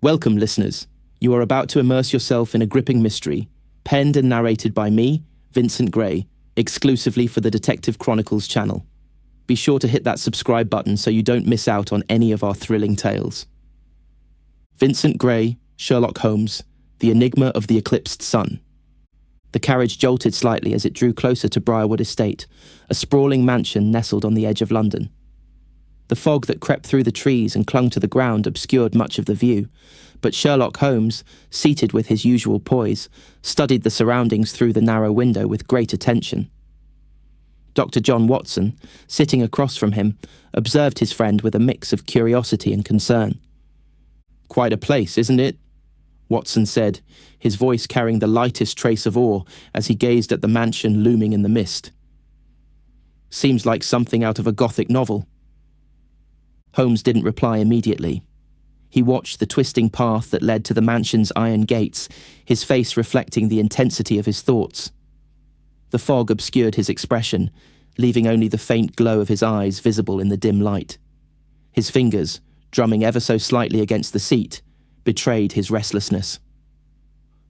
Welcome, listeners. You are about to immerse yourself in a gripping mystery, penned and narrated by me, Vincent Gray, exclusively for the Detective Chronicles channel. Be sure to hit that subscribe button so you don't miss out on any of our thrilling tales. Vincent Gray, Sherlock Holmes, The Enigma of the Eclipsed Sun. The carriage jolted slightly as it drew closer to Briarwood Estate, a sprawling mansion nestled on the edge of London. The fog that crept through the trees and clung to the ground obscured much of the view, but Sherlock Holmes, seated with his usual poise, studied the surroundings through the narrow window with great attention. Dr. John Watson, sitting across from him, observed his friend with a mix of curiosity and concern. "Quite a place, isn't it?" Watson said, his voice carrying the lightest trace of awe as he gazed at the mansion looming in the mist. "Seems like something out of a Gothic novel." Holmes didn't reply immediately. He watched the twisting path that led to the mansion's iron gates, his face reflecting the intensity of his thoughts. The fog obscured his expression, leaving only the faint glow of his eyes visible in the dim light. His fingers, drumming ever so slightly against the seat, betrayed his restlessness.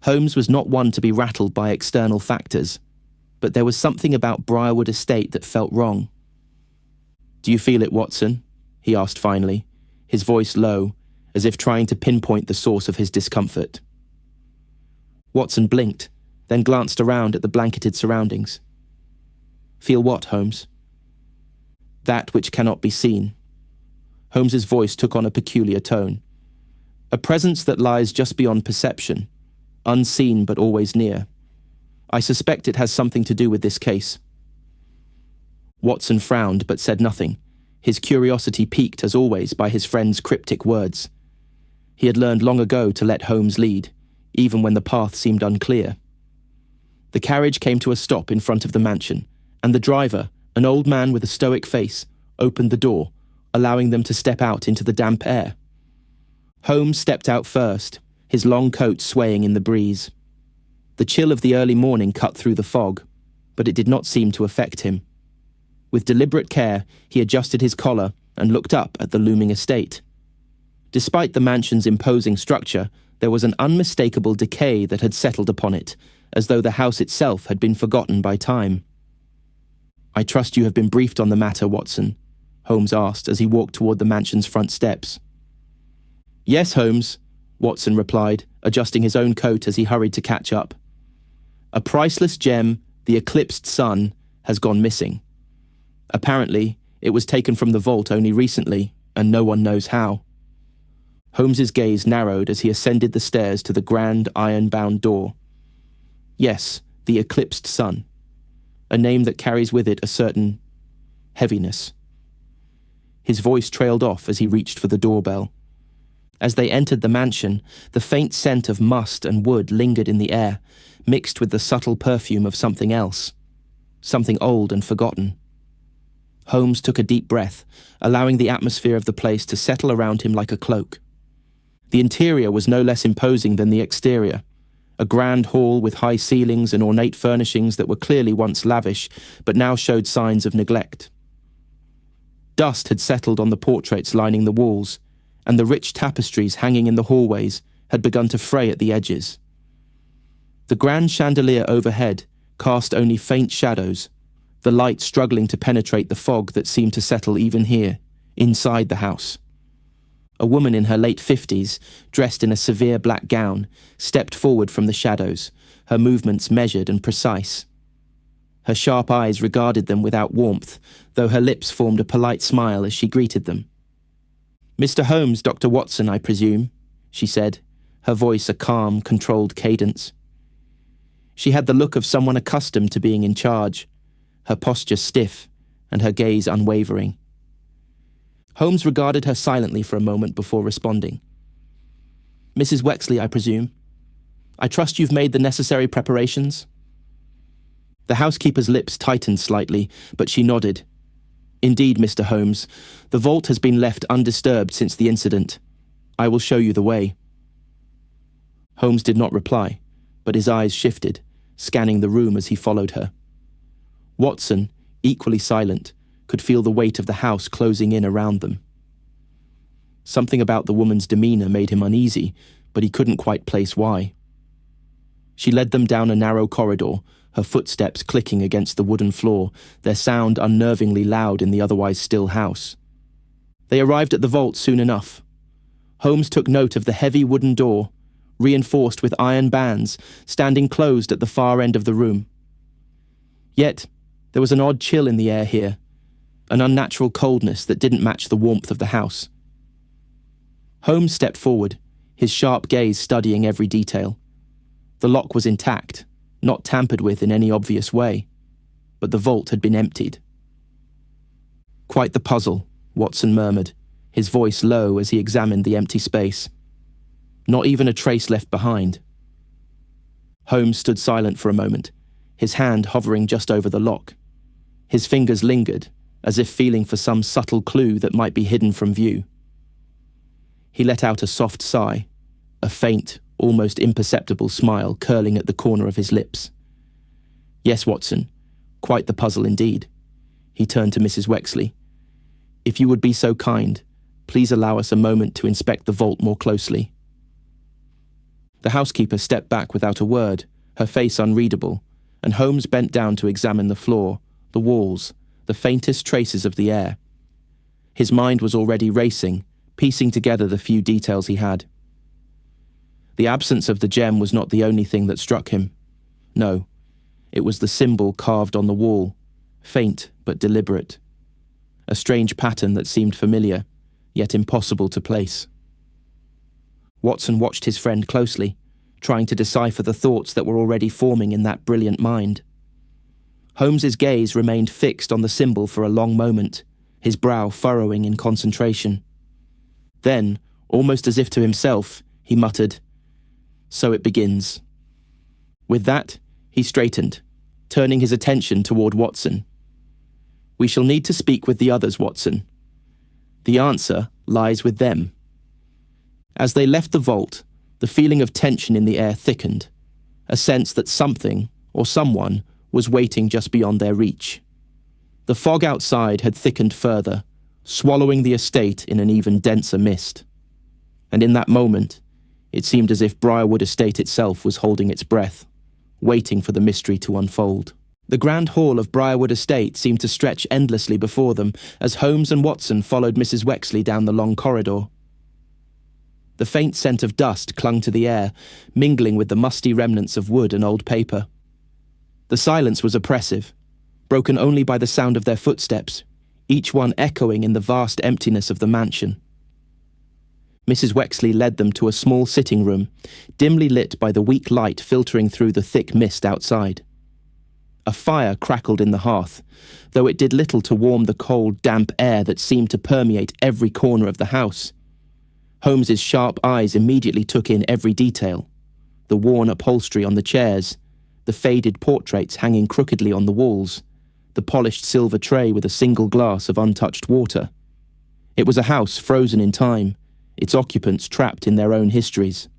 Holmes was not one to be rattled by external factors, but there was something about Briarwood Estate that felt wrong. "Do you feel it, Watson?" he asked finally, his voice low, as if trying to pinpoint the source of his discomfort. Watson blinked, then glanced around at the blanketed surroundings. "Feel what, Holmes?" "That which cannot be seen." Holmes's voice took on a peculiar tone. "A presence that lies just beyond perception, unseen but always near. I suspect it has something to do with this case." Watson frowned but said nothing, his curiosity piqued as always by his friend's cryptic words. He had learned long ago to let Holmes lead, even when the path seemed unclear. The carriage came to a stop in front of the mansion, and the driver, an old man with a stoic face, opened the door, allowing them to step out into the damp air. Holmes stepped out first, his long coat swaying in the breeze. The chill of the early morning cut through the fog, but it did not seem to affect him. With deliberate care, he adjusted his collar and looked up at the looming estate. Despite the mansion's imposing structure, there was an unmistakable decay that had settled upon it, as though the house itself had been forgotten by time. "I trust you have been briefed on the matter, Watson," Holmes asked as he walked toward the mansion's front steps. "Yes, Holmes," Watson replied, adjusting his own coat as he hurried to catch up. "A priceless gem, the Eclipsed Sun, has gone missing. Apparently, it was taken from the vault only recently, and no one knows how." Holmes's gaze narrowed as he ascended the stairs to the grand iron-bound door. "Yes, the Eclipsed Sun. A name that carries with it a certain heaviness." His voice trailed off as he reached for the doorbell. As they entered the mansion, the faint scent of must and wood lingered in the air, mixed with the subtle perfume of something else, something old and forgotten. Holmes took a deep breath, allowing the atmosphere of the place to settle around him like a cloak. The interior was no less imposing than the exterior, a grand hall with high ceilings and ornate furnishings that were clearly once lavish, but now showed signs of neglect. Dust had settled on the portraits lining the walls, and the rich tapestries hanging in the hallways had begun to fray at the edges. The grand chandelier overhead cast only faint shadows, the light struggling to penetrate the fog that seemed to settle even here, inside the house. A woman in her late 50s, dressed in a severe black gown, stepped forward from the shadows, her movements measured and precise. Her sharp eyes regarded them without warmth, though her lips formed a polite smile as she greeted them. "Mr. Holmes, Dr. Watson, I presume," she said, her voice a calm, controlled cadence. She had the look of someone accustomed to being in charge, her posture stiff and her gaze unwavering. Holmes regarded her silently for a moment before responding. "Mrs. Wexley, I presume. I trust you've made the necessary preparations?" The housekeeper's lips tightened slightly, but she nodded. "Indeed, Mr. Holmes, the vault has been left undisturbed since the incident. I will show you the way." Holmes did not reply, but his eyes shifted, scanning the room as he followed her. Watson, equally silent, could feel the weight of the house closing in around them. Something about the woman's demeanour made him uneasy, but he couldn't quite place why. She led them down a narrow corridor, her footsteps clicking against the wooden floor, their sound unnervingly loud in the otherwise still house. They arrived at the vault soon enough. Holmes took note of the heavy wooden door, reinforced with iron bands, standing closed at the far end of the room. Yet, there was an odd chill in the air here, an unnatural coldness that didn't match the warmth of the house. Holmes stepped forward, his sharp gaze studying every detail. The lock was intact, not tampered with in any obvious way, but the vault had been emptied. "Quite the puzzle," Watson murmured, his voice low as he examined the empty space. "Not even a trace left behind." Holmes stood silent for a moment, his hand hovering just over the lock. His fingers lingered, as if feeling for some subtle clue that might be hidden from view. He let out a soft sigh, a faint, almost imperceptible smile curling at the corner of his lips. "Yes, Watson, quite the puzzle indeed." He turned to Mrs. Wexley. "If you would be so kind, please allow us a moment to inspect the vault more closely." The housekeeper stepped back without a word, her face unreadable, and Holmes bent down to examine the floor, the walls, the faintest traces of the air. His mind was already racing, piecing together the few details he had. The absence of the gem was not the only thing that struck him. No, it was the symbol carved on the wall, faint but deliberate. A strange pattern that seemed familiar, yet impossible to place. Watson watched his friend closely, trying to decipher the thoughts that were already forming in that brilliant mind. Holmes's gaze remained fixed on the symbol for a long moment, his brow furrowing in concentration. Then, almost as if to himself, he muttered, "So it begins." With that, he straightened, turning his attention toward Watson. "We shall need to speak with the others, Watson. The answer lies with them." As they left the vault, the feeling of tension in the air thickened, a sense that something, or someone, was waiting just beyond their reach. The fog outside had thickened further, swallowing the estate in an even denser mist. And in that moment, it seemed as if Briarwood Estate itself was holding its breath, waiting for the mystery to unfold. The grand hall of Briarwood Estate seemed to stretch endlessly before them as Holmes and Watson followed Mrs. Wexley down the long corridor. The faint scent of dust clung to the air, mingling with the musty remnants of wood and old paper. The silence was oppressive, broken only by the sound of their footsteps, each one echoing in the vast emptiness of the mansion. Mrs. Wexley led them to a small sitting room, dimly lit by the weak light filtering through the thick mist outside. A fire crackled in the hearth, though it did little to warm the cold, damp air that seemed to permeate every corner of the house. Holmes's sharp eyes immediately took in every detail: the worn upholstery on the chairs, the faded portraits hanging crookedly on the walls, the polished silver tray with a single glass of untouched water. It was a house frozen in time, its occupants trapped in their own histories.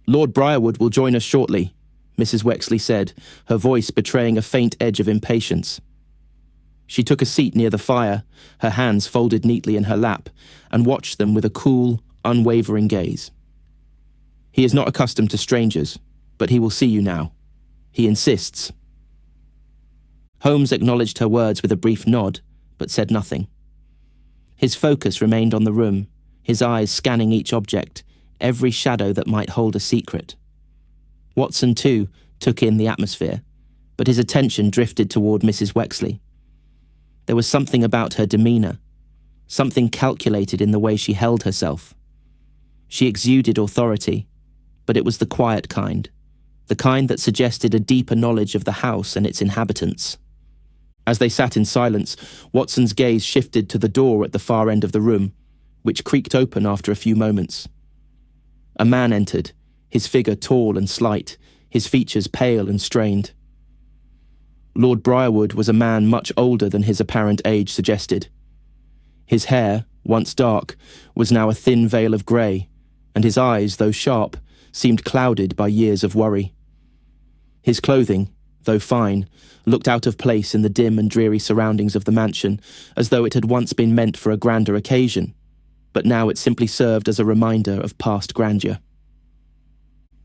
"Lord Briarwood will join us shortly," Mrs. Wexley said, her voice betraying a faint edge of impatience. She took a seat near the fire, her hands folded neatly in her lap, and watched them with a cool, unwavering gaze. "He is not accustomed to strangers, but he will see you now. He insists." Holmes acknowledged her words with a brief nod, but said nothing. His focus remained on the room, his eyes scanning each object, every shadow that might hold a secret. Watson, too, took in the atmosphere, but his attention drifted toward Mrs. Wexley. There was something about her demeanour, something calculated in the way she held herself. She exuded authority, but it was the quiet kind, the kind that suggested a deeper knowledge of the house and its inhabitants. As they sat in silence, Watson's gaze shifted to the door at the far end of the room, which creaked open after a few moments. A man entered, his figure tall and slight, his features pale and strained. Lord Briarwood was a man much older than his apparent age suggested. His hair, once dark, was now a thin veil of grey, and his eyes, though sharp, seemed clouded by years of worry. His clothing, though fine, looked out of place in the dim and dreary surroundings of the mansion, as though it had once been meant for a grander occasion. but now it simply served as a reminder of past grandeur.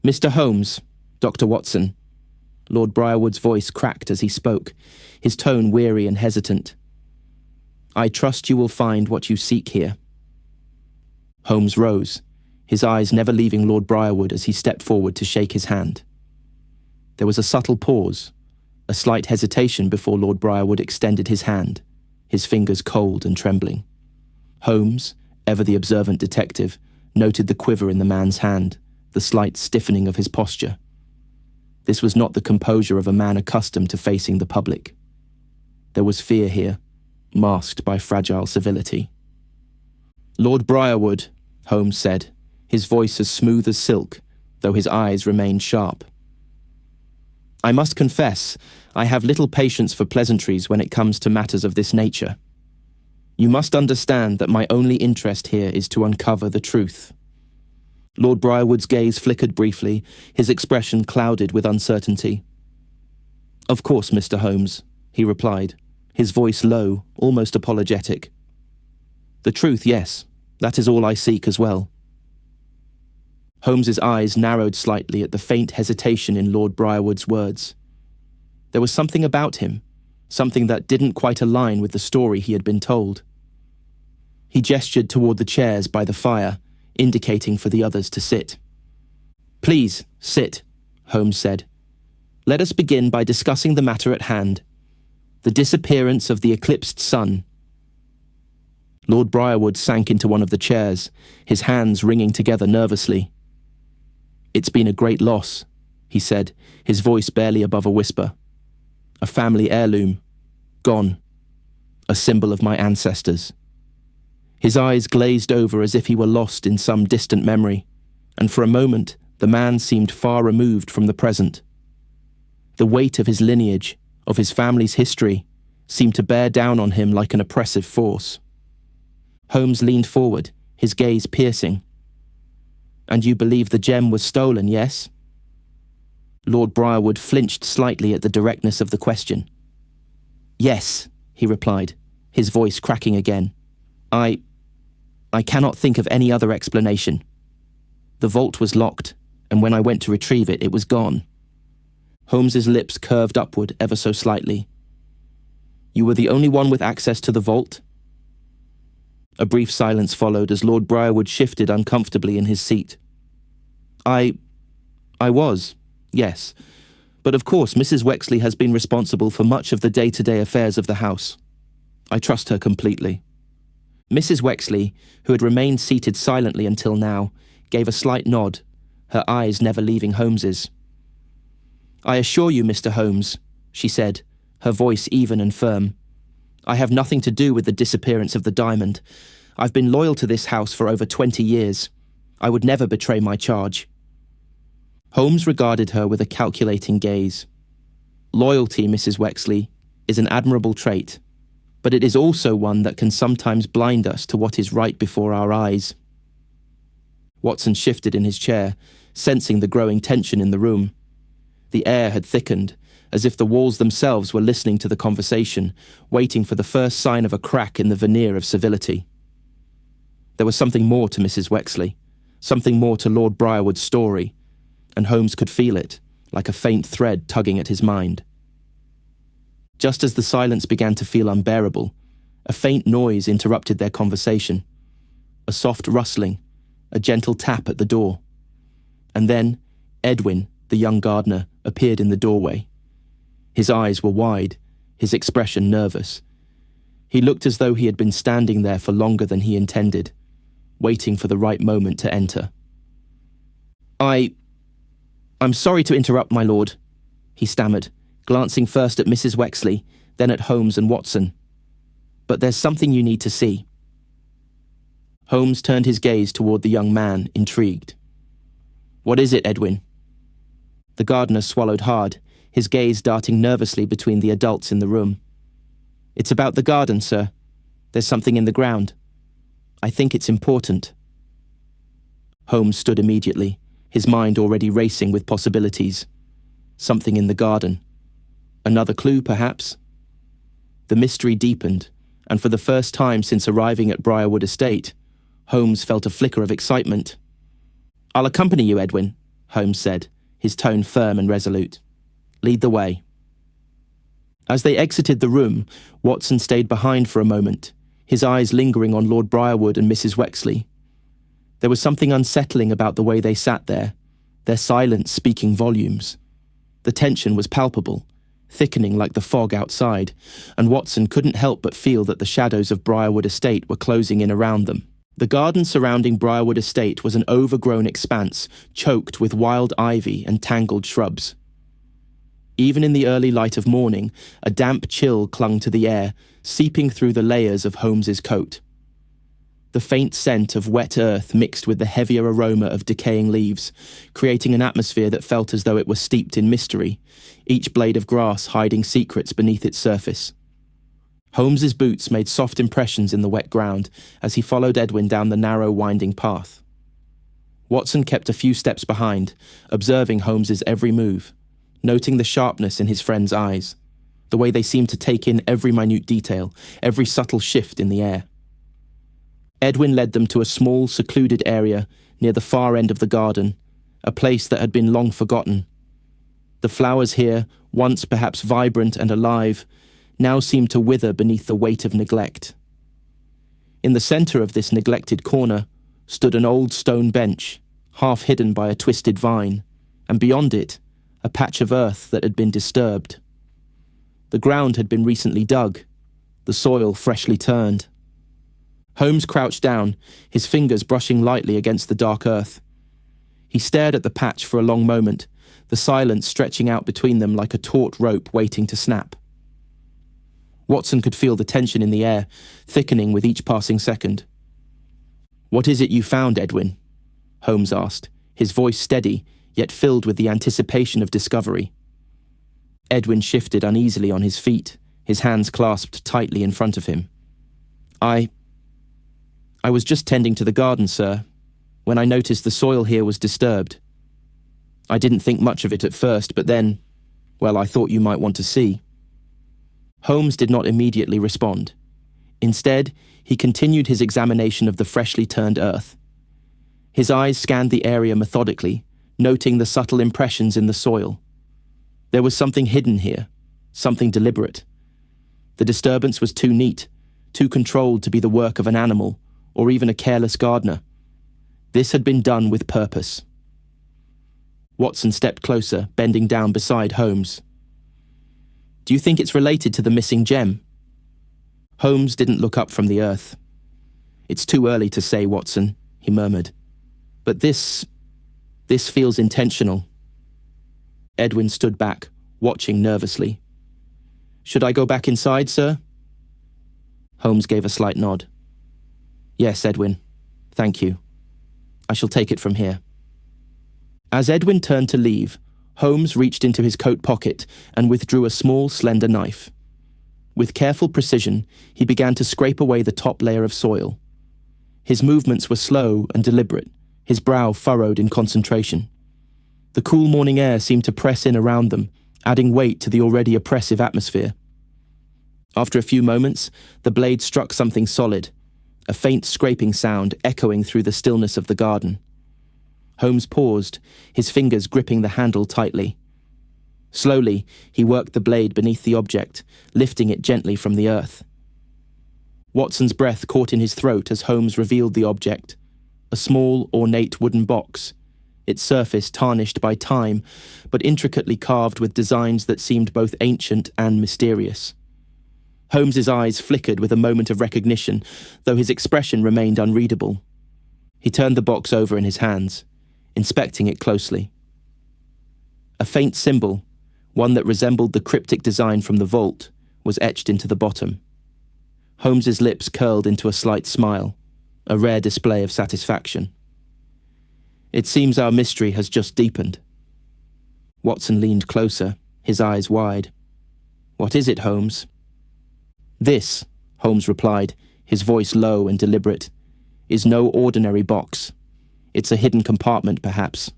"Mr. Holmes, Dr. Watson." Lord Briarwood's voice cracked as he spoke, his tone weary and hesitant. "I trust you will find what you seek here." Holmes rose, his eyes never leaving Lord Briarwood as he stepped forward to shake his hand. There was a subtle pause, a slight hesitation before Lord Briarwood extended his hand, his fingers cold and trembling. Holmes, ever the observant detective, noted the quiver in the man's hand, the slight stiffening of his posture. This was not the composure of a man accustomed to facing the public. There was fear here, masked by fragile civility. "Lord Briarwood," Holmes said, his voice as smooth as silk, though his eyes remained sharp. "I must confess, I have little patience for pleasantries when it comes to matters of this nature. You must understand that my only interest here is to uncover the truth." Lord Briarwood's gaze flickered briefly, his expression clouded with uncertainty. "Of course, Mr. Holmes," he replied, his voice low, almost apologetic. "The truth, yes, that is all I seek as well." Holmes's eyes narrowed slightly at the faint hesitation in Lord Briarwood's words. There was something about him, something that didn't quite align with the story he had been told. He gestured toward the chairs by the fire, indicating for the others to sit. "Please, sit," Holmes said. "Let us begin by discussing the matter at hand. The disappearance of the Eclipsed Sun." Lord Briarwood sank into one of the chairs, his hands wringing together nervously. "It's been a great loss," he said, his voice barely above a whisper. "A family heirloom. Gone. A symbol of my ancestors." His eyes glazed over as if he were lost in some distant memory, and for a moment the man seemed far removed from the present. The weight of his lineage, of his family's history, seemed to bear down on him like an oppressive force. Holmes leaned forward, his gaze piercing. "And you believe the gem was stolen, yes?" Lord Briarwood flinched slightly at the directness of the question. "Yes," he replied, his voice cracking again. I cannot think of any other explanation. The vault was locked, and when I went to retrieve it, it was gone." Holmes's lips curved upward ever so slightly. "You were the only one with access to the vault?" A brief silence followed as Lord Briarwood shifted uncomfortably in his seat. I was, yes. But of course Mrs. Wexley has been responsible for much of the day-to-day affairs of the house. I trust her completely." Mrs. Wexley, who had remained seated silently until now, gave a slight nod, her eyes never leaving Holmes's. "I assure you, Mr. Holmes," she said, her voice even and firm, "I have nothing to do with the disappearance of the diamond. I've been loyal to this house for over 20 years. I would never betray my charge." Holmes regarded her with a calculating gaze. "Loyalty, Mrs. Wexley, is an admirable trait, but it is also one that can sometimes blind us to what is right before our eyes." Watson shifted in his chair, sensing the growing tension in the room. The air had thickened, as if the walls themselves were listening to the conversation, waiting for the first sign of a crack in the veneer of civility. There was something more to Mrs. Wexley, something more to Lord Briarwood's story, and Holmes could feel it, like a faint thread tugging at his mind. Just as the silence began to feel unbearable, a faint noise interrupted their conversation. A soft rustling, a gentle tap at the door. And then, Edwin, the young gardener, appeared in the doorway. His eyes were wide, his expression nervous. He looked as though he had been standing there for longer than he intended, waiting for the right moment to enter. I'm sorry to interrupt, my lord," he stammered, glancing first at Mrs. Wexley, then at Holmes and Watson. "But there's something you need to see." Holmes turned his gaze toward the young man, intrigued. "What is it, Edwin?" The gardener swallowed hard, his gaze darting nervously between the adults in the room. "It's about the garden, sir. There's something in the ground. I think it's important." Holmes stood immediately, his mind already racing with possibilities. Something in the garden. Another clue, perhaps? The mystery deepened, and for the first time since arriving at Briarwood Estate, Holmes felt a flicker of excitement. "I'll accompany you, Edwin," Holmes said, his tone firm and resolute. "Lead the way." As they exited the room, Watson stayed behind for a moment, his eyes lingering on Lord Briarwood and Mrs. Wexley. There was something unsettling about the way they sat there, their silence speaking volumes. The tension was palpable, thickening like the fog outside, and Watson couldn't help but feel that the shadows of Briarwood Estate were closing in around them. The garden surrounding Briarwood Estate was an overgrown expanse, choked with wild ivy and tangled shrubs. Even in the early light of morning, a damp chill clung to the air, seeping through the layers of Holmes's coat. The faint scent of wet earth mixed with the heavier aroma of decaying leaves, creating an atmosphere that felt as though it were steeped in mystery, each blade of grass hiding secrets beneath its surface. Holmes's boots made soft impressions in the wet ground as he followed Edwin down the narrow, winding path. Watson kept a few steps behind, observing Holmes's every move, noting the sharpness in his friend's eyes, the way they seemed to take in every minute detail, every subtle shift in the air. Edwin led them to a small, secluded area near the far end of the garden, a place that had been long forgotten. The flowers here, once perhaps vibrant and alive, now seemed to wither beneath the weight of neglect. In the centre of this neglected corner stood an old stone bench, half hidden by a twisted vine, and beyond it, a patch of earth that had been disturbed. The ground had been recently dug, the soil freshly turned. Holmes crouched down, his fingers brushing lightly against the dark earth. He stared at the patch for a long moment, the silence stretching out between them like a taut rope waiting to snap. Watson could feel the tension in the air, thickening with each passing second. "What is it you found, Edwin?" Holmes asked, his voice steady, yet filled with the anticipation of discovery. Edwin shifted uneasily on his feet, his hands clasped tightly in front of him. I was just tending to the garden, sir, when I noticed the soil here was disturbed. I didn't think much of it at first, but then, well, I thought you might want to see." Holmes did not immediately respond. Instead, he continued his examination of the freshly turned earth. His eyes scanned the area methodically, noting the subtle impressions in the soil. There was something hidden here, something deliberate. The disturbance was too neat, too controlled to be the work of an animal, or even a careless gardener. This had been done with purpose. Watson stepped closer, bending down beside Holmes. "Do you think it's related to the missing gem?" Holmes didn't look up from the earth. "It's too early to say, Watson," he murmured. "But this feels intentional." Edwin stood back, watching nervously. "Should I go back inside, sir?" Holmes gave a slight nod. "Yes, Edwin. Thank you. I shall take it from here." As Edwin turned to leave, Holmes reached into his coat pocket and withdrew a small, slender knife. With careful precision, he began to scrape away the top layer of soil. His movements were slow and deliberate, his brow furrowed in concentration. The cool morning air seemed to press in around them, adding weight to the already oppressive atmosphere. After a few moments, the blade struck something solid, a faint scraping sound echoing through the stillness of the garden. Holmes paused, his fingers gripping the handle tightly. Slowly, he worked the blade beneath the object, lifting it gently from the earth. Watson's breath caught in his throat as Holmes revealed the object, a small, ornate wooden box, its surface tarnished by time, but intricately carved with designs that seemed both ancient and mysterious. Holmes's eyes flickered with a moment of recognition, though his expression remained unreadable. He turned the box over in his hands, inspecting it closely. A faint symbol, one that resembled the cryptic design from the vault, was etched into the bottom. Holmes's lips curled into a slight smile, a rare display of satisfaction. "It seems our mystery has just deepened." Watson leaned closer, his eyes wide. "What is it, Holmes?" "This," Holmes replied, his voice low and deliberate, "is no ordinary box. It's a hidden compartment, perhaps.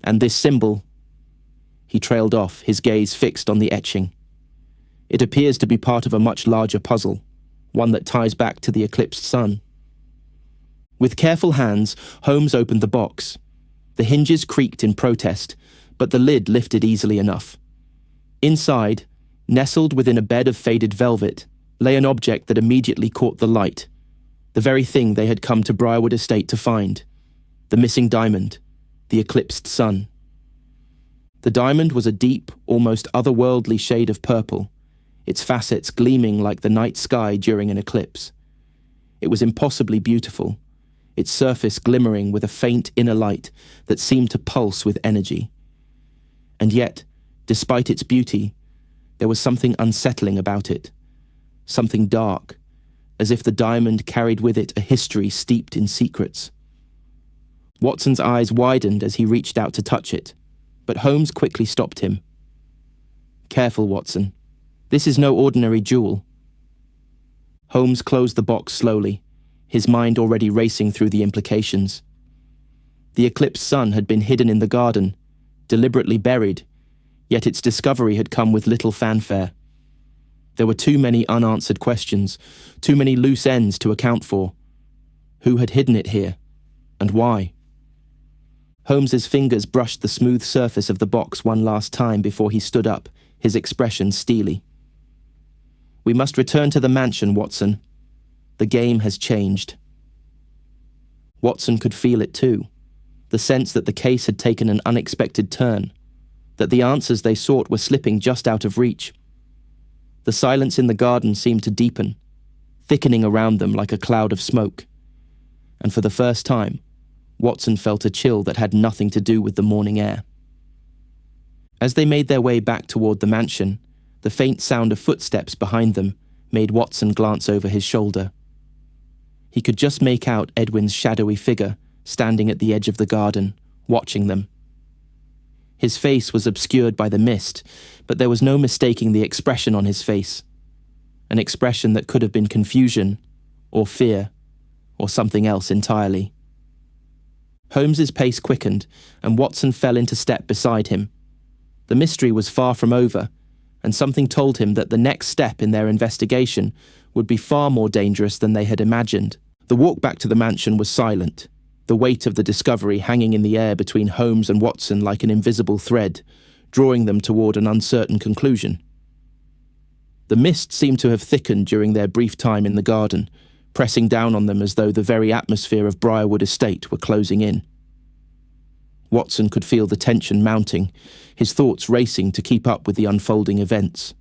And this symbol—" He trailed off, his gaze fixed on the etching. "It appears to be part of a much larger puzzle, one that ties back to the Eclipsed Sun." With careful hands, Holmes opened the box. The hinges creaked in protest, but the lid lifted easily enough. Inside, nestled within a bed of faded velvet, lay an object that immediately caught the light, the very thing they had come to Briarwood Estate to find: the missing diamond, the Eclipsed Sun. The diamond was a deep, almost otherworldly shade of purple, its facets gleaming like the night sky during an eclipse. It was impossibly beautiful, its surface glimmering with a faint inner light that seemed to pulse with energy. And yet, despite its beauty, there was something unsettling about it, something dark, as if the diamond carried with it a history steeped in secrets. Watson's eyes widened as he reached out to touch it, but Holmes quickly stopped him. "Careful, Watson. This is no ordinary jewel." Holmes closed the box slowly, his mind already racing through the implications. The Eclipsed Sun had been hidden in the garden, deliberately buried, yet its discovery had come with little fanfare. There were too many unanswered questions, too many loose ends to account for. Who had hidden it here, and why? Holmes's fingers brushed the smooth surface of the box one last time before he stood up, his expression steely. "We must return to the mansion, Watson. The game has changed." Watson could feel it too, the sense that the case had taken an unexpected turn, that the answers they sought were slipping just out of reach. The silence in the garden seemed to deepen, thickening around them like a cloud of smoke. And for the first time, Watson felt a chill that had nothing to do with the morning air. As they made their way back toward the mansion, the faint sound of footsteps behind them made Watson glance over his shoulder. He could just make out Edwin's shadowy figure standing at the edge of the garden, watching them. His face was obscured by the mist, but there was no mistaking the expression on his face. An expression that could have been confusion, or fear, or something else entirely. Holmes's pace quickened, and Watson fell into step beside him. The mystery was far from over, and something told him that the next step in their investigation would be far more dangerous than they had imagined. The walk back to the mansion was silent, the weight of the discovery hanging in the air between Holmes and Watson like an invisible thread, drawing them toward an uncertain conclusion. The mist seemed to have thickened during their brief time in the garden, pressing down on them as though the very atmosphere of Briarwood Estate were closing in. Watson could feel the tension mounting, his thoughts racing to keep up with the unfolding events.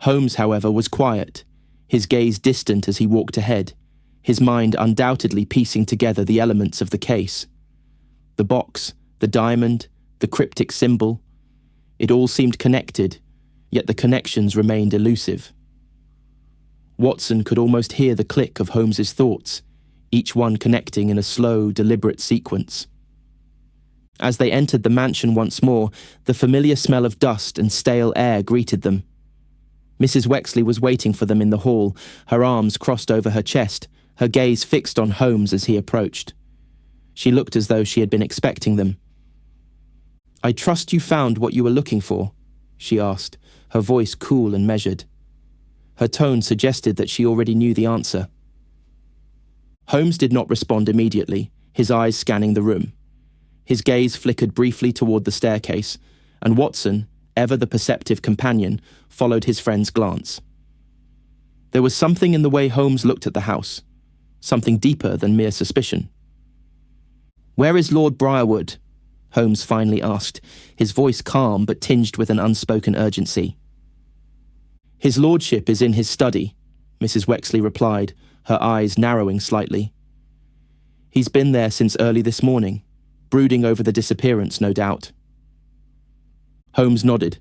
Holmes, however, was quiet, his gaze distant as he walked ahead, his mind undoubtedly piecing together the elements of the case. The box, the diamond, the cryptic symbol. It all seemed connected, yet the connections remained elusive. Watson could almost hear the click of Holmes's thoughts, each one connecting in a slow, deliberate sequence. As they entered the mansion once more, the familiar smell of dust and stale air greeted them. Mrs. Wexley was waiting for them in the hall, her arms crossed over her chest, her gaze fixed on Holmes as he approached. She looked as though she had been expecting them. "I trust you found what you were looking for?" she asked, her voice cool and measured. Her tone suggested that she already knew the answer. Holmes did not respond immediately, his eyes scanning the room. His gaze flickered briefly toward the staircase, and Watson, ever the perceptive companion, followed his friend's glance. There was something in the way Holmes looked at the house, something deeper than mere suspicion. "Where is Lord Briarwood?" Holmes finally asked, his voice calm but tinged with an unspoken urgency. "His lordship is in his study," Mrs. Wexley replied, her eyes narrowing slightly. "He's been there since early this morning, brooding over the disappearance, no doubt." Holmes nodded,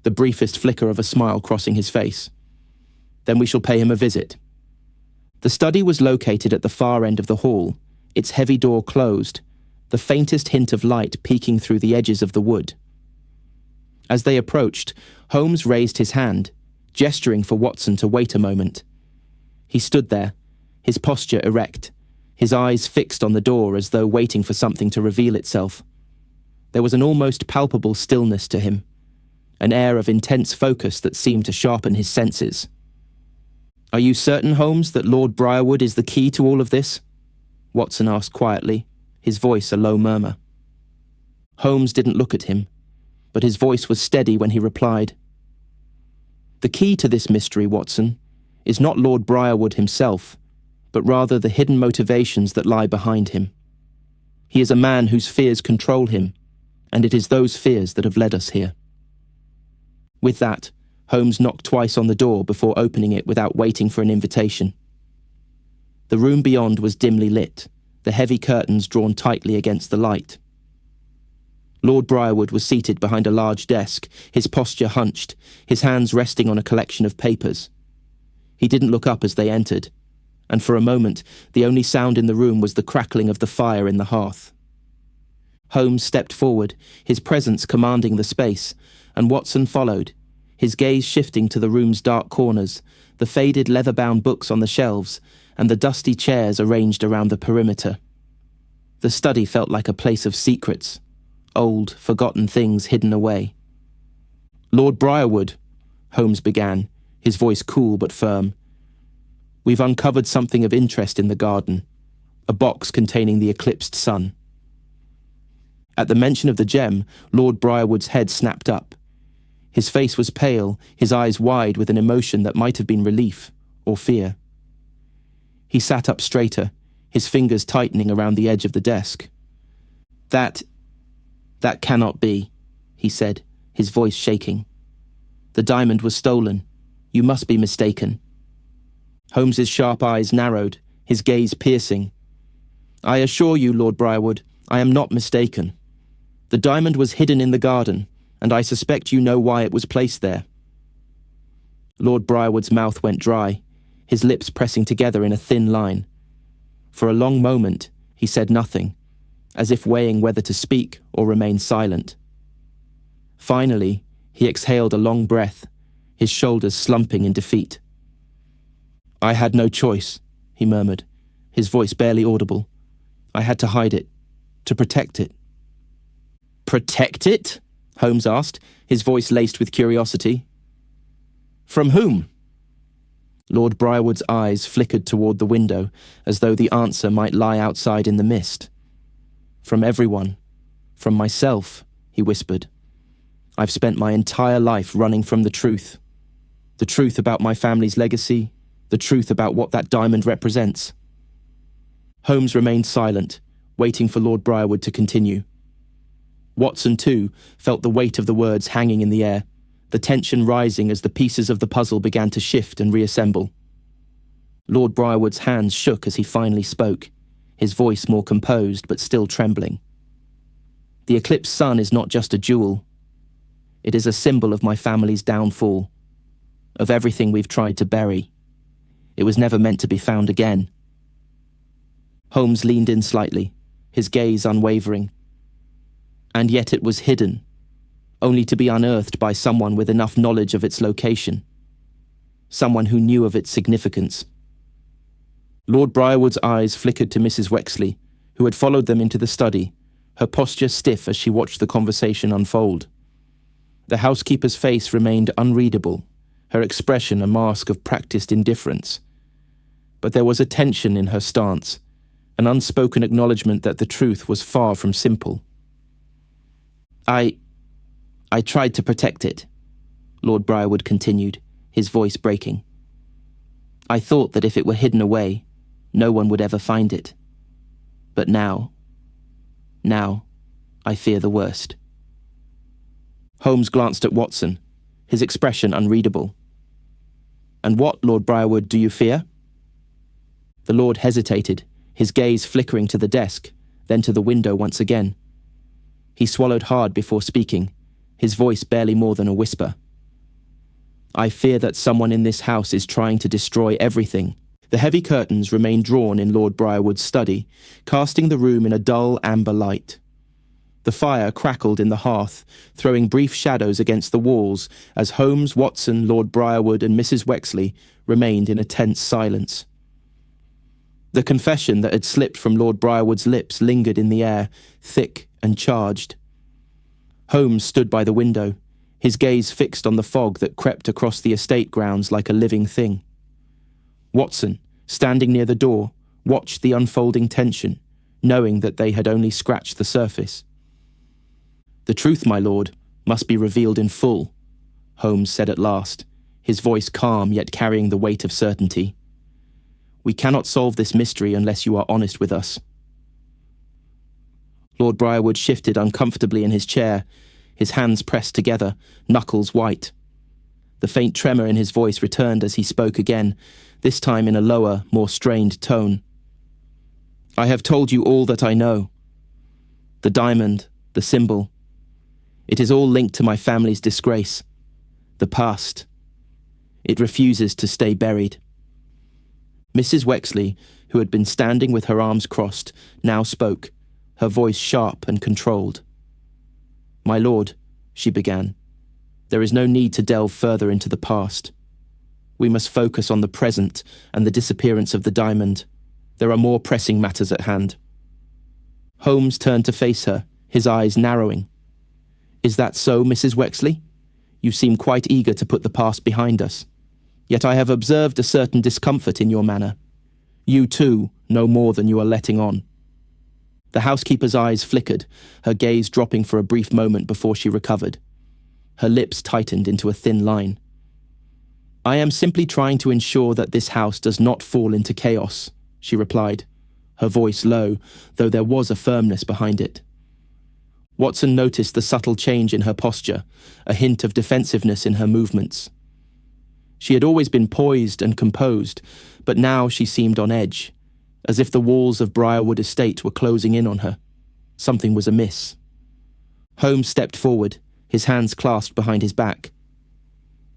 the briefest flicker of a smile crossing his face. "Then we shall pay him a visit." The study was located at the far end of the hall, its heavy door closed, the faintest hint of light peeking through the edges of the wood. As they approached, Holmes raised his hand, gesturing for Watson to wait a moment. He stood there, his posture erect, his eyes fixed on the door as though waiting for something to reveal itself. There was an almost palpable stillness to him, an air of intense focus that seemed to sharpen his senses. "Are you certain, Holmes, that Lord Briarwood is the key to all of this?" Watson asked quietly, his voice a low murmur. Holmes didn't look at him, but his voice was steady when he replied. The key to this mystery, Watson, is not Lord Briarwood himself, but rather the hidden motivations that lie behind him. He is a man whose fears control him, and it is those fears that have led us here. With that, Holmes knocked twice on the door before opening it without waiting for an invitation. The room beyond was dimly lit, the heavy curtains drawn tightly against the light. Lord Briarwood was seated behind a large desk, his posture hunched, his hands resting on a collection of papers. He didn't look up as they entered, and for a moment the only sound in the room was the crackling of the fire in the hearth. Holmes stepped forward, his presence commanding the space, and Watson followed, his gaze shifting to the room's dark corners, the faded leather-bound books on the shelves, and the dusty chairs arranged around the perimeter. The study felt like a place of secrets, old, forgotten things hidden away. Lord Briarwood, Holmes began, his voice cool but firm. We've uncovered something of interest in the garden, a box containing the Eclipsed Sun. At the mention of the gem, Lord Briarwood's head snapped up. His face was pale, his eyes wide with an emotion that might have been relief or fear. He sat up straighter, his fingers tightening around the edge of the desk. That cannot be, he said, his voice shaking. The diamond was stolen. You must be mistaken. Holmes's sharp eyes narrowed, his gaze piercing. I assure you, Lord Briarwood, I am not mistaken. The diamond was hidden in the garden, and I suspect you know why it was placed there. Lord Briarwood's mouth went dry, his lips pressing together in a thin line. For a long moment, he said nothing, as if weighing whether to speak or remain silent. Finally, he exhaled a long breath, his shoulders slumping in defeat. I had no choice, he murmured, his voice barely audible. I had to hide it, to protect it. Protect it? Holmes asked, his voice laced with curiosity. From whom? Lord Briarwood's eyes flickered toward the window, as though the answer might lie outside in the mist. From everyone. From myself, he whispered. I've spent my entire life running from the truth. The truth about my family's legacy, the truth about what that diamond represents. Holmes remained silent, waiting for Lord Briarwood to continue. Watson, too, felt the weight of the words hanging in the air, the tension rising as the pieces of the puzzle began to shift and reassemble. Lord Briarwood's hands shook as he finally spoke, his voice more composed but still trembling. The Eclipsed Sun is not just a jewel. It is a symbol of my family's downfall, of everything we've tried to bury. It was never meant to be found again. Holmes leaned in slightly, his gaze unwavering. And yet it was hidden, only to be unearthed by someone with enough knowledge of its location, someone who knew of its significance. Lord Briarwood's eyes flickered to Mrs. Wexley, who had followed them into the study, her posture stiff as she watched the conversation unfold. The housekeeper's face remained unreadable, her expression a mask of practiced indifference. But there was a tension in her stance, an unspoken acknowledgement that the truth was far from simple. I tried to protect it, Lord Briarwood continued, his voice breaking. I thought that if it were hidden away, no one would ever find it. But now, I fear the worst. Holmes glanced at Watson, his expression unreadable. And what, Lord Briarwood, do you fear? The Lord hesitated, his gaze flickering to the desk, then to the window once again. He swallowed hard before speaking, his voice barely more than a whisper. I fear that someone in this house is trying to destroy everything. The heavy curtains remained drawn in Lord Briarwood's study, casting the room in a dull amber light. The fire crackled in the hearth, throwing brief shadows against the walls as Holmes, Watson, Lord Briarwood and Mrs. Wexley remained in a tense silence. The confession that had slipped from Lord Briarwood's lips lingered in the air, thick and charged. Holmes stood by the window, his gaze fixed on the fog that crept across the estate grounds like a living thing. Watson, standing near the door, watched the unfolding tension, knowing that they had only scratched the surface. "The truth, my lord, must be revealed in full," Holmes said at last, his voice calm yet carrying the weight of certainty. "We cannot solve this mystery unless you are honest with us." Lord Briarwood shifted uncomfortably in his chair, his hands pressed together, knuckles white. The faint tremor in his voice returned as he spoke again, this time in a lower, more strained tone. "I have told you all that I know. The diamond, the symbol. It is all linked to my family's disgrace. The past. It refuses to stay buried." Mrs. Wexley, who had been standing with her arms crossed, now spoke, her voice sharp and controlled. "My lord," she began, "there is no need to delve further into the past. We must focus on the present and the disappearance of the diamond. There are more pressing matters at hand." Holmes turned to face her, his eyes narrowing. "Is that so, Mrs. Wexley? You seem quite eager to put the past behind us. Yet I have observed a certain discomfort in your manner. You, too, know more than you are letting on." The housekeeper's eyes flickered, her gaze dropping for a brief moment before she recovered. Her lips tightened into a thin line. "I am simply trying to ensure that this house does not fall into chaos," she replied, her voice low, though there was a firmness behind it. Watson noticed the subtle change in her posture, a hint of defensiveness in her movements. She had always been poised and composed, but now she seemed on edge, as if the walls of Briarwood Estate were closing in on her. Something was amiss. Holmes stepped forward, his hands clasped behind his back.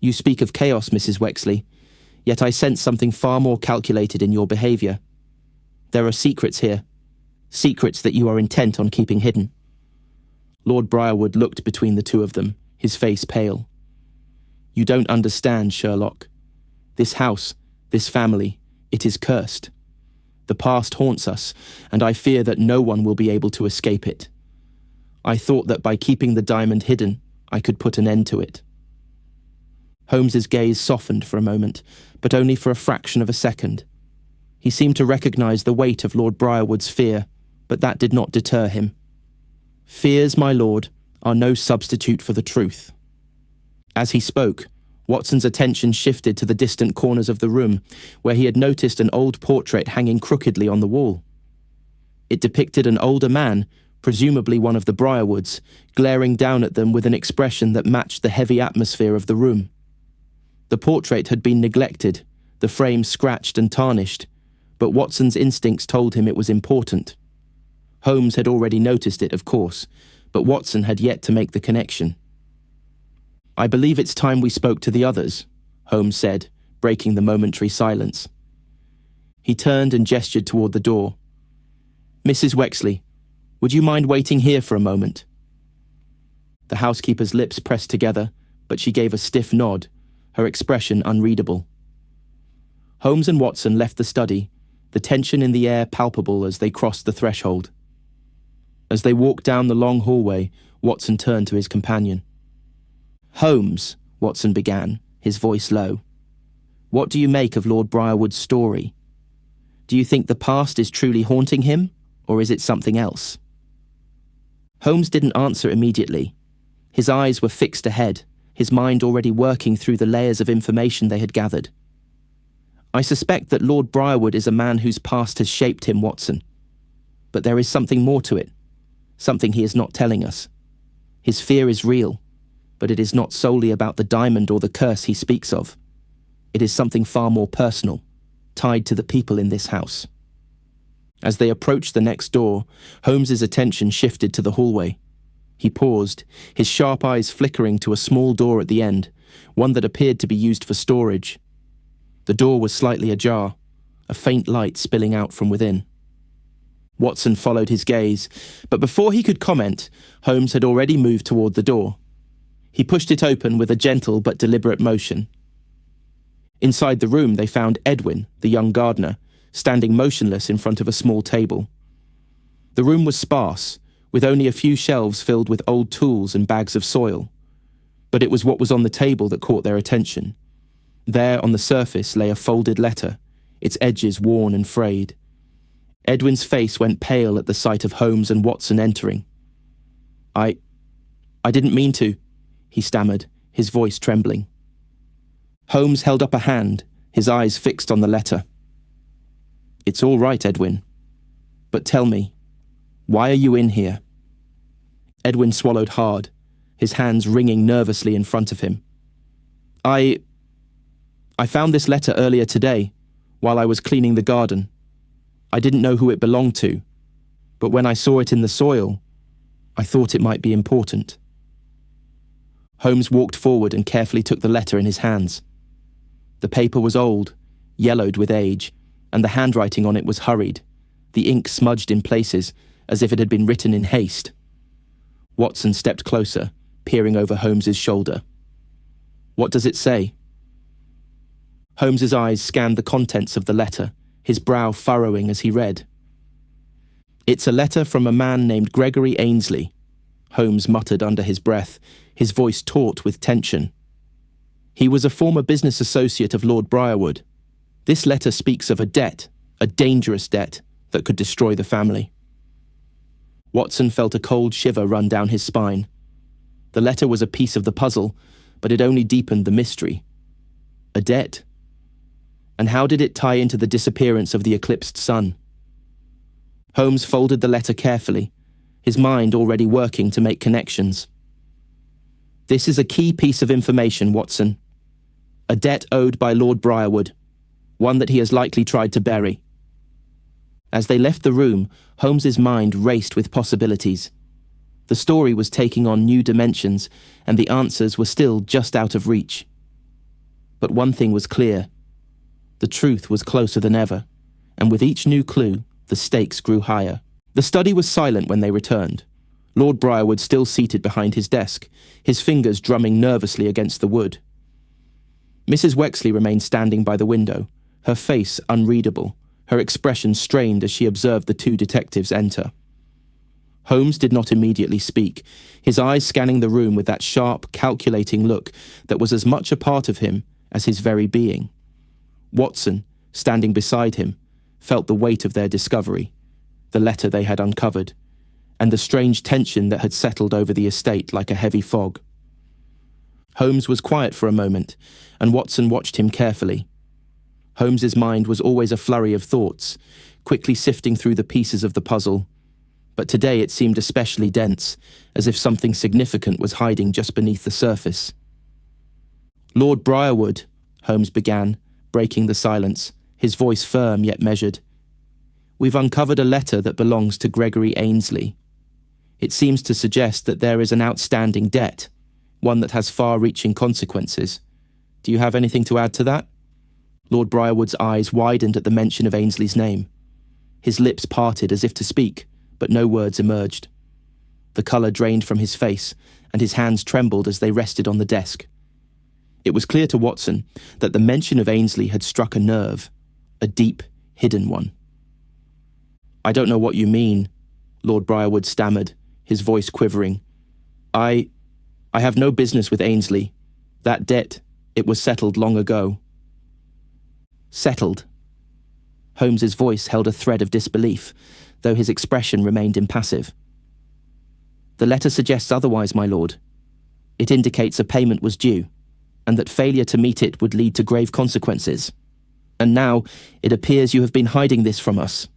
"You speak of chaos, Mrs. Wexley, yet I sense something far more calculated in your behaviour. There are secrets here, secrets that you are intent on keeping hidden." Lord Briarwood looked between the two of them, his face pale. "You don't understand, Sherlock. This house, this family, it is cursed. The past haunts us, and I fear that no one will be able to escape it. I thought that by keeping the diamond hidden, I could put an end to it." Holmes's gaze softened for a moment, but only for a fraction of a second. He seemed to recognize the weight of Lord Briarwood's fear, but that did not deter him. "Fears, my lord, are no substitute for the truth." As he spoke, Watson's attention shifted to the distant corners of the room, where he had noticed an old portrait hanging crookedly on the wall. It depicted an older man, presumably one of the Briarwoods, glaring down at them with an expression that matched the heavy atmosphere of the room. The portrait had been neglected, the frame scratched and tarnished, but Watson's instincts told him it was important. Holmes had already noticed it, of course, but Watson had yet to make the connection. "I believe it's time we spoke to the others," Holmes said, breaking the momentary silence. He turned and gestured toward the door. "Mrs. Wexley, would you mind waiting here for a moment?" The housekeeper's lips pressed together, but she gave a stiff nod, her expression unreadable. Holmes and Watson left the study, the tension in the air palpable as they crossed the threshold. As they walked down the long hallway, Watson turned to his companion. "Holmes," Watson began, his voice low, "what do you make of Lord Briarwood's story? Do you think the past is truly haunting him, or is it something else?" Holmes didn't answer immediately. His eyes were fixed ahead, his mind already working through the layers of information they had gathered. "I suspect that Lord Briarwood is a man whose past has shaped him, Watson. But there is something more to it, something he is not telling us. His fear is real, but it is not solely about the diamond or the curse he speaks of. It is something far more personal, tied to the people in this house." As they approached the next door, Holmes's attention shifted to the hallway. He paused, his sharp eyes flickering to a small door at the end, one that appeared to be used for storage. The door was slightly ajar, a faint light spilling out from within. Watson followed his gaze, but before he could comment, Holmes had already moved toward the door. He pushed it open with a gentle but deliberate motion. Inside the room they found Edwin, the young gardener, standing motionless in front of a small table. The room was sparse, with only a few shelves filled with old tools and bags of soil. But it was what was on the table that caught their attention. There on the surface lay a folded letter, its edges worn and frayed. Edwin's face went pale at the sight of Holmes and Watson entering. I didn't mean to," he stammered, his voice trembling. Holmes held up a hand, his eyes fixed on the letter. "It's all right, Edwin. But tell me, why are you in here?" Edwin swallowed hard, his hands wringing nervously in front of him. I found this letter earlier today, while I was cleaning the garden. I didn't know who it belonged to, but when I saw it in the soil, I thought it might be important." Holmes walked forward and carefully took the letter in his hands. The paper was old, yellowed with age, and the handwriting on it was hurried, the ink smudged in places as if it had been written in haste. Watson stepped closer, peering over Holmes's shoulder. "What does it say?" Holmes's eyes scanned the contents of the letter, his brow furrowing as he read. "It's a letter from a man named Gregory Ainsley," Holmes muttered under his breath, his voice taut with tension. "He was a former business associate of Lord Briarwood. This letter speaks of a debt, a dangerous debt, that could destroy the family." Watson felt a cold shiver run down his spine. The letter was a piece of the puzzle, but it only deepened the mystery. A debt? And how did it tie into the disappearance of the Eclipsed Sun? Holmes folded the letter carefully, his mind already working to make connections. "This is a key piece of information, Watson. A debt owed by Lord Briarwood, one that he has likely tried to bury." As they left the room, Holmes's mind raced with possibilities. The story was taking on new dimensions, and the answers were still just out of reach. But one thing was clear. The truth was closer than ever, and with each new clue, the stakes grew higher. The study was silent when they returned. Lord Briarwood still seated behind his desk, his fingers drumming nervously against the wood. Mrs. Wexley remained standing by the window, her face unreadable, her expression strained as she observed the two detectives enter. Holmes did not immediately speak, his eyes scanning the room with that sharp, calculating look that was as much a part of him as his very being. Watson, standing beside him, felt the weight of their discovery, the letter they had uncovered, and the strange tension that had settled over the estate like a heavy fog. Holmes was quiet for a moment, and Watson watched him carefully. Holmes's mind was always a flurry of thoughts, quickly sifting through the pieces of the puzzle, but today it seemed especially dense, as if something significant was hiding just beneath the surface. "Lord Briarwood," Holmes began, breaking the silence, his voice firm yet measured. "We've uncovered a letter that belongs to Gregory Ainsley. It seems to suggest that there is an outstanding debt, one that has far-reaching consequences. Do you have anything to add to that?" Lord Briarwood's eyes widened at the mention of Ainsley's name. His lips parted as if to speak, but no words emerged. The colour drained from his face, and his hands trembled as they rested on the desk. It was clear to Watson that the mention of Ainsley had struck a nerve, a deep, hidden one. "I don't know what you mean," Lord Briarwood stammered, his voice quivering. I have no business with Ainsley. That debt, it was settled long ago." "Settled?" Holmes's voice held a thread of disbelief, though his expression remained impassive. "The letter suggests otherwise, my lord. It indicates a payment was due, and that failure to meet it would lead to grave consequences. And now, it appears you have been hiding this from us."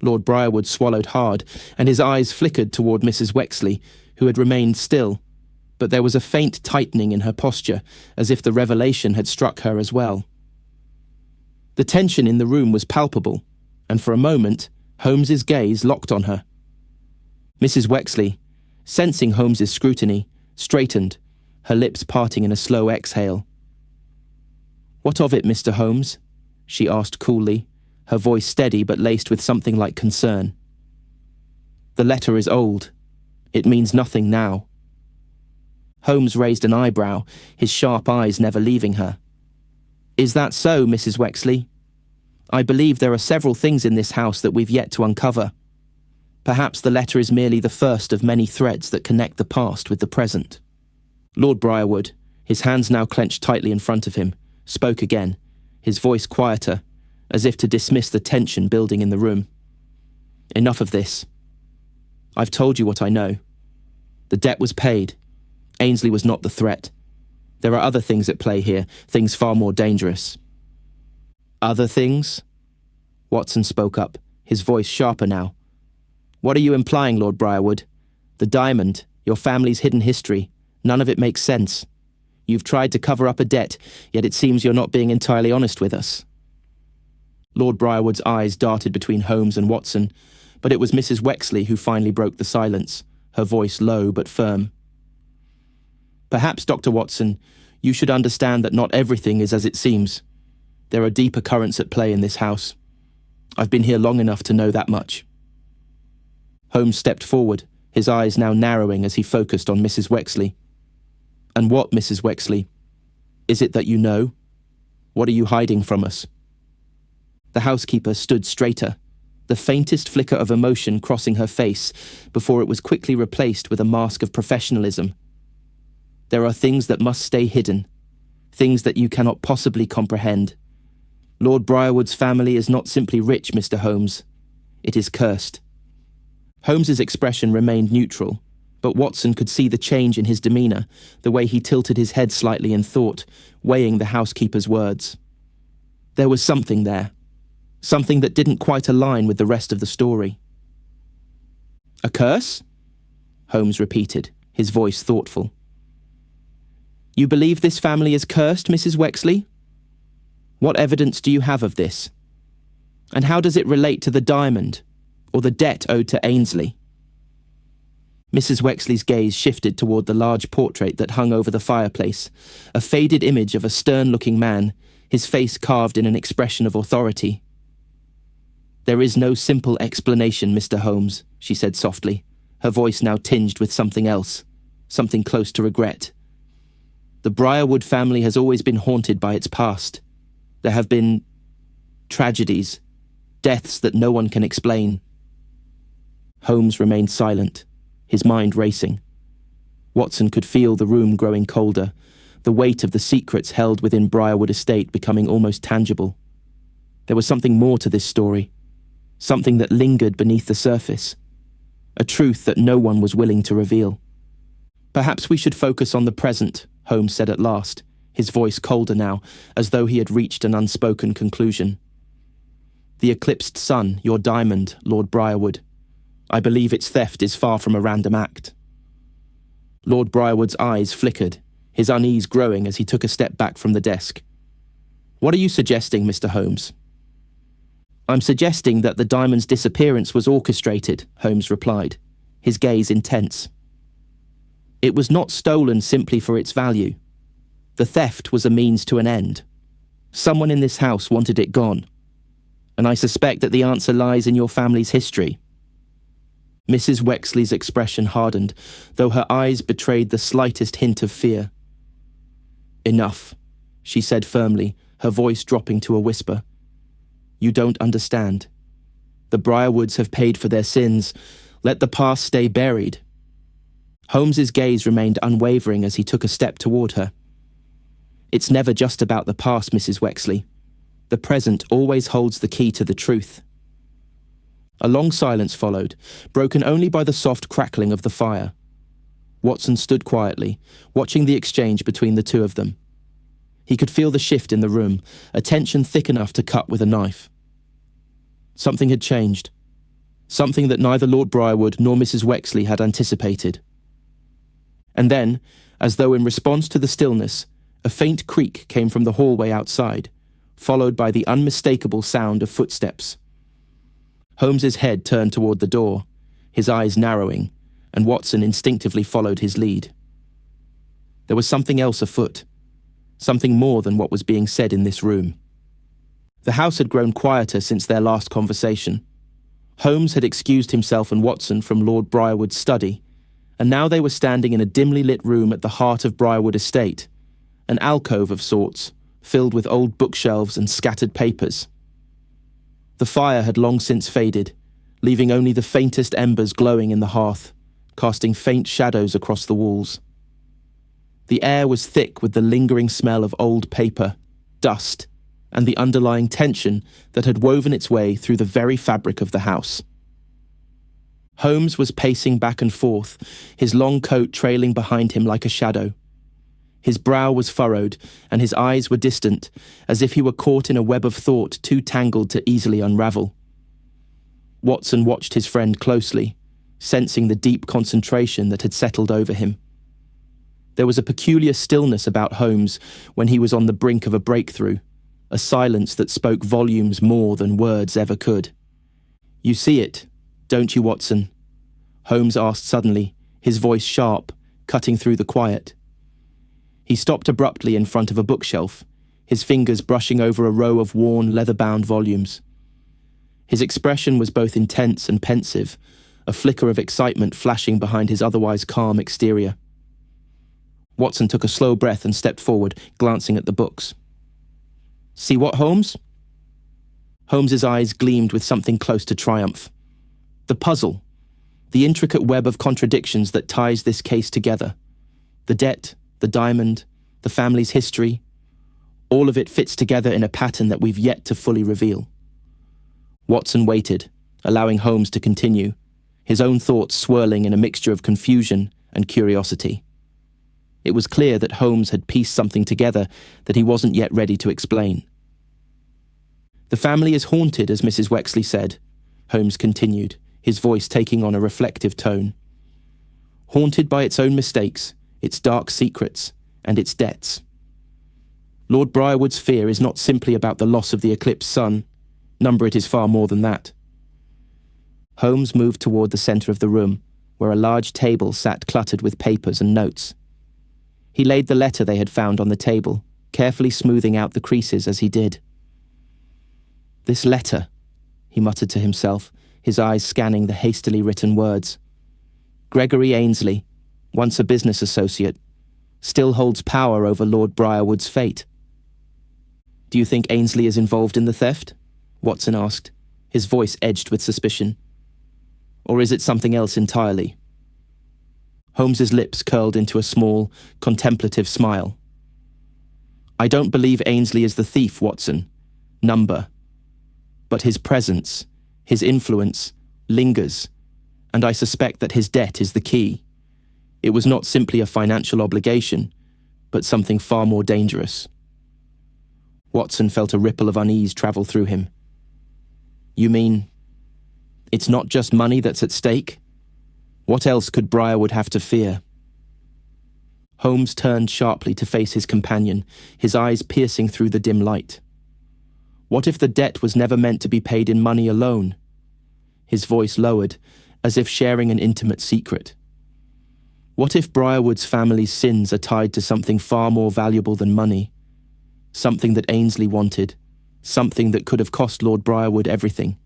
Lord Briarwood swallowed hard, and his eyes flickered toward Mrs. Wexley, who had remained still, but there was a faint tightening in her posture, as if the revelation had struck her as well. The tension in the room was palpable, and for a moment, Holmes's gaze locked on her. Mrs. Wexley, sensing Holmes's scrutiny, straightened, her lips parting in a slow exhale. "What of it, Mr. Holmes?" she asked coolly, her voice steady but laced with something like concern. "The letter is old. It means nothing now." Holmes raised an eyebrow, his sharp eyes never leaving her. "Is that so, Mrs. Wexley? I believe there are several things in this house that we've yet to uncover. Perhaps the letter is merely the first of many threads that connect the past with the present." Lord Briarwood, his hands now clenched tightly in front of him, spoke again, his voice quieter, as if to dismiss the tension building in the room. Enough of this. I've told you what I know. The debt was paid. Ainsley was not the threat. There are other things at play here, things far more dangerous. Other things? Watson spoke up, his voice sharper now. What are you implying, Lord Briarwood? The diamond, your family's hidden history, none of it makes sense. You've tried to cover up a debt, yet it seems you're not being entirely honest with us. Lord Briarwood's eyes darted between Holmes and Watson, but it was Mrs. Wexley who finally broke the silence, her voice low but firm. Perhaps, Dr. Watson, you should understand that not everything is as it seems. There are deeper currents at play in this house. I've been here long enough to know that much. Holmes stepped forward, his eyes now narrowing as he focused on Mrs. Wexley. And what, Mrs. Wexley? Is it that you know? What are you hiding from us? The housekeeper stood straighter, the faintest flicker of emotion crossing her face before it was quickly replaced with a mask of professionalism. There are things that must stay hidden, things that you cannot possibly comprehend. Lord Briarwood's family is not simply rich, Mr. Holmes. It is cursed. Holmes's expression remained neutral, but Watson could see the change in his demeanour, the way he tilted his head slightly in thought, weighing the housekeeper's words. There was something there, something that didn't quite align with the rest of the story. A curse? Holmes repeated, his voice thoughtful. You believe this family is cursed, Mrs. Wexley? What evidence do you have of this? And how does it relate to the diamond, or the debt owed to Ainsley? Mrs. Wexley's gaze shifted toward the large portrait that hung over the fireplace, a faded image of a stern-looking man, his face carved in an expression of authority. There is no simple explanation, Mr. Holmes, she said softly, her voice now tinged with something else, something close to regret. The Briarwood family has always been haunted by its past. There have been tragedies, deaths that no one can explain. Holmes remained silent, his mind racing. Watson could feel the room growing colder, the weight of the secrets held within Briarwood Estate becoming almost tangible. There was something more to this story, something that lingered beneath the surface, a truth that no one was willing to reveal. Perhaps we should focus on the present, Holmes said at last, his voice colder now, as though he had reached an unspoken conclusion. The Eclipsed Sun, your diamond, Lord Briarwood. I believe its theft is far from a random act. Lord Briarwood's eyes flickered, his unease growing as he took a step back from the desk. What are you suggesting, Mr. Holmes? I'm suggesting that the diamond's disappearance was orchestrated, Holmes replied, his gaze intense. It was not stolen simply for its value. The theft was a means to an end. Someone in this house wanted it gone. And I suspect that the answer lies in your family's history. Mrs. Wexley's expression hardened, though her eyes betrayed the slightest hint of fear. Enough, she said firmly, her voice dropping to a whisper. You don't understand. The Briarwoods have paid for their sins. Let the past stay buried. Holmes's gaze remained unwavering as he took a step toward her. It's never just about the past, Mrs. Wexley. The present always holds the key to the truth. A long silence followed, broken only by the soft crackling of the fire. Watson stood quietly, watching the exchange between the two of them. He could feel the shift in the room, a tension thick enough to cut with a knife. Something had changed. Something that neither Lord Briarwood nor Mrs. Wexley had anticipated. And then, as though in response to the stillness, a faint creak came from the hallway outside, followed by the unmistakable sound of footsteps. Holmes's head turned toward the door, his eyes narrowing, and Watson instinctively followed his lead. There was something else afoot, something more than what was being said in this room. The house had grown quieter since their last conversation. Holmes had excused himself and Watson from Lord Briarwood's study, and now they were standing in a dimly lit room at the heart of Briarwood Estate, an alcove of sorts, filled with old bookshelves and scattered papers. The fire had long since faded, leaving only the faintest embers glowing in the hearth, casting faint shadows across the walls. The air was thick with the lingering smell of old paper, dust, and the underlying tension that had woven its way through the very fabric of the house. Holmes was pacing back and forth, his long coat trailing behind him like a shadow. His brow was furrowed, and his eyes were distant, as if he were caught in a web of thought too tangled to easily unravel. Watson watched his friend closely, sensing the deep concentration that had settled over him. There was a peculiar stillness about Holmes when he was on the brink of a breakthrough, a silence that spoke volumes more than words ever could. "You see it, don't you, Watson?" Holmes asked suddenly, his voice sharp, cutting through the quiet. He stopped abruptly in front of a bookshelf, his fingers brushing over a row of worn, leather-bound volumes. His expression was both intense and pensive, a flicker of excitement flashing behind his otherwise calm exterior. Watson took a slow breath and stepped forward, glancing at the books. "See what, Holmes?" Holmes's eyes gleamed with something close to triumph. The puzzle, the intricate web of contradictions that ties this case together. The debt, the diamond, the family's history, all of it fits together in a pattern that we've yet to fully reveal. Watson waited, allowing Holmes to continue, his own thoughts swirling in a mixture of confusion and curiosity. It was clear that Holmes had pieced something together that he wasn't yet ready to explain. "The family is haunted, as Mrs. Wexley said," Holmes continued, his voice taking on a reflective tone. "Haunted by its own mistakes, its dark secrets, and its debts. Lord Briarwood's fear is not simply about the loss of the Eclipsed Sun. Number it is far more than that." Holmes moved toward the centre of the room, where a large table sat cluttered with papers and notes. He laid the letter they had found on the table, carefully smoothing out the creases as he did. "This letter," he muttered to himself, his eyes scanning the hastily written words. "Gregory Ainsley, once a business associate, still holds power over Lord Briarwood's fate." "Do you think Ainsley is involved in the theft?" Watson asked, his voice edged with suspicion. "Or is it something else entirely?" Holmes's lips curled into a small, contemplative smile. "I don't believe Ainsley is the thief, Watson. Number. But his presence, his influence, lingers, and I suspect that his debt is the key. It was not simply a financial obligation, but something far more dangerous." Watson felt a ripple of unease travel through him. "You mean, it's not just money that's at stake? What else could Briarwood have to fear?" Holmes turned sharply to face his companion, his eyes piercing through the dim light. What if the debt was never meant to be paid in money alone? His voice lowered, as if sharing an intimate secret. What if Briarwood's family's sins are tied to something far more valuable than money? Something that Ainsley wanted, something that could have cost Lord Briarwood everything.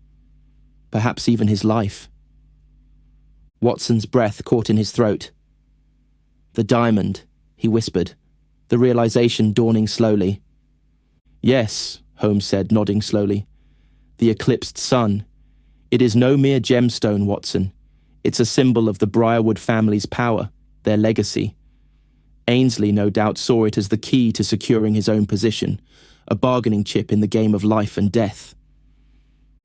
Perhaps even his life. Watson's breath caught in his throat. "The diamond," he whispered, the realization dawning slowly. "Yes," Holmes said, nodding slowly. "The Eclipsed Sun. It is no mere gemstone, Watson. It's a symbol of the Briarwood family's power, their legacy. Ainsley no doubt saw it as the key to securing his own position, a bargaining chip in the game of life and death."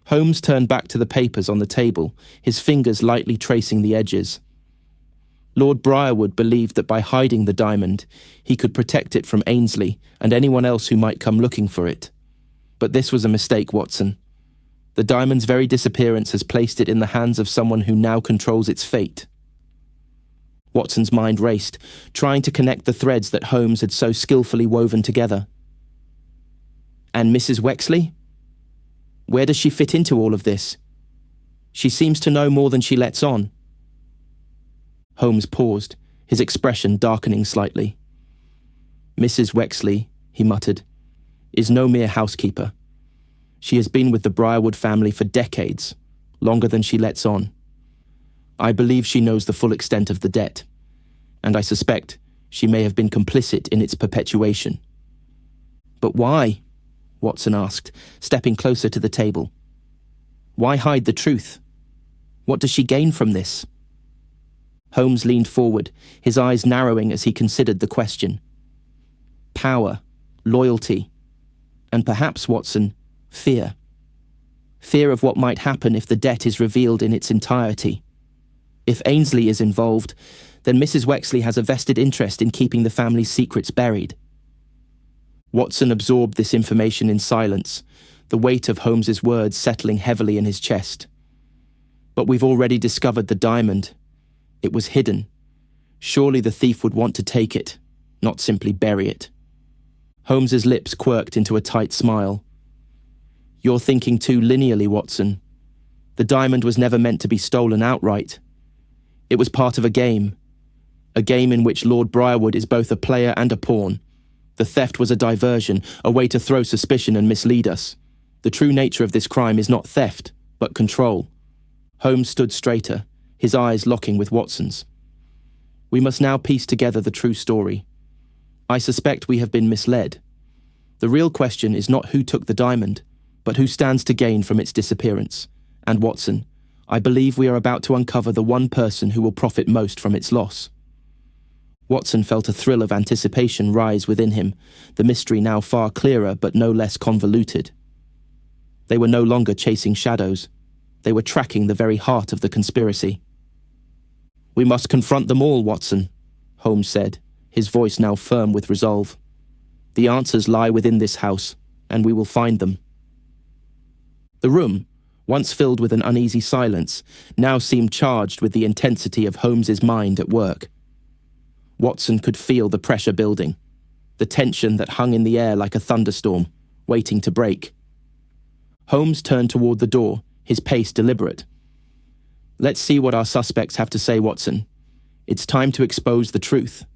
Holmes turned back to the papers on the table, his fingers lightly tracing the edges. Lord Briarwood believed that by hiding the diamond, he could protect it from Ainsley and anyone else who might come looking for it. But this was a mistake, Watson. The diamond's very disappearance has placed it in the hands of someone who now controls its fate. Watson's mind raced, trying to connect the threads that Holmes had so skillfully woven together. "And Mrs. Wexley? Where does she fit into all of this? She seems to know more than she lets on." Holmes paused, his expression darkening slightly. "Mrs. Wexley," he muttered, "is no mere housekeeper. She has been with the Briarwood family for decades, longer than she lets on. I believe she knows the full extent of the debt, and I suspect she may have been complicit in its perpetuation." "But why?" Watson asked, stepping closer to the table. "Why hide the truth? What does she gain from this?" Holmes leaned forward, his eyes narrowing as he considered the question. "Power, loyalty, And perhaps, Watson, fear. Fear of what might happen if the debt is revealed in its entirety. If Ainsley is involved, then Mrs. Wexley has a vested interest in keeping the family's secrets buried. Watson absorbed this information in silence, the weight of Holmes's words settling heavily in his chest. But we've already discovered the diamond. It was hidden. Surely the thief would want to take it, not simply bury it. Holmes's lips quirked into a tight smile. You're thinking too linearly, Watson. The diamond was never meant to be stolen outright. It was part of a game in which Lord Briarwood is both a player and a pawn. The theft was a diversion, a way to throw suspicion and mislead us. The true nature of this crime is not theft, but control. Holmes stood straighter, his eyes locking with Watson's. We must now piece together the true story. I suspect we have been misled. The real question is not who took the diamond, but who stands to gain from its disappearance. And Watson, I believe we are about to uncover the one person who will profit most from its loss. Watson felt a thrill of anticipation rise within him, the mystery now far clearer but no less convoluted. They were no longer chasing shadows. They were tracking the very heart of the conspiracy. We must confront them all, Watson, Holmes said, his voice now firm with resolve. The answers lie within this house, and we will find them. The room, once filled with an uneasy silence, now seemed charged with the intensity of Holmes's mind at work. Watson could feel the pressure building, the tension that hung in the air like a thunderstorm, waiting to break. Holmes turned toward the door, his pace deliberate. Let's see what our suspects have to say, Watson. It's time to expose the truth.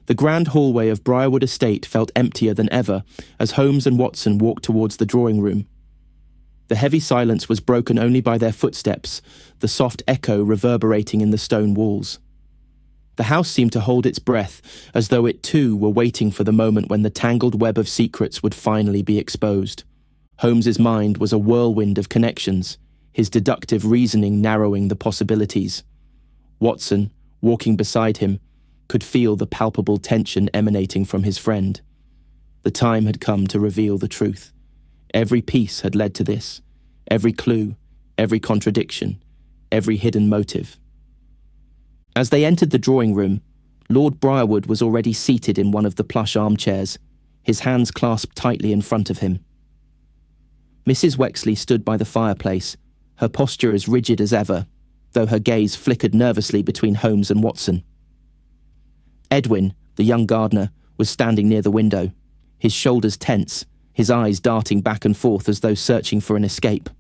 The grand hallway of Briarwood Estate felt emptier than ever as Holmes and Watson walked towards the drawing room. The heavy silence was broken only by their footsteps, the soft echo reverberating in the stone walls. The house seemed to hold its breath, as though it too were waiting for the moment when the tangled web of secrets would finally be exposed. Holmes's mind was a whirlwind of connections, his deductive reasoning narrowing the possibilities. Watson, walking beside him, could feel the palpable tension emanating from his friend. The time had come to reveal the truth. Every piece had led to this, every clue, every contradiction, every hidden motive. As they entered the drawing room, Lord Briarwood was already seated in one of the plush armchairs, his hands clasped tightly in front of him. Mrs. Wexley stood by the fireplace, her posture as rigid as ever, though her gaze flickered nervously between Holmes and Watson. Edwin, the young gardener, was standing near the window, his shoulders tense, his eyes darting back and forth as though searching for an escape.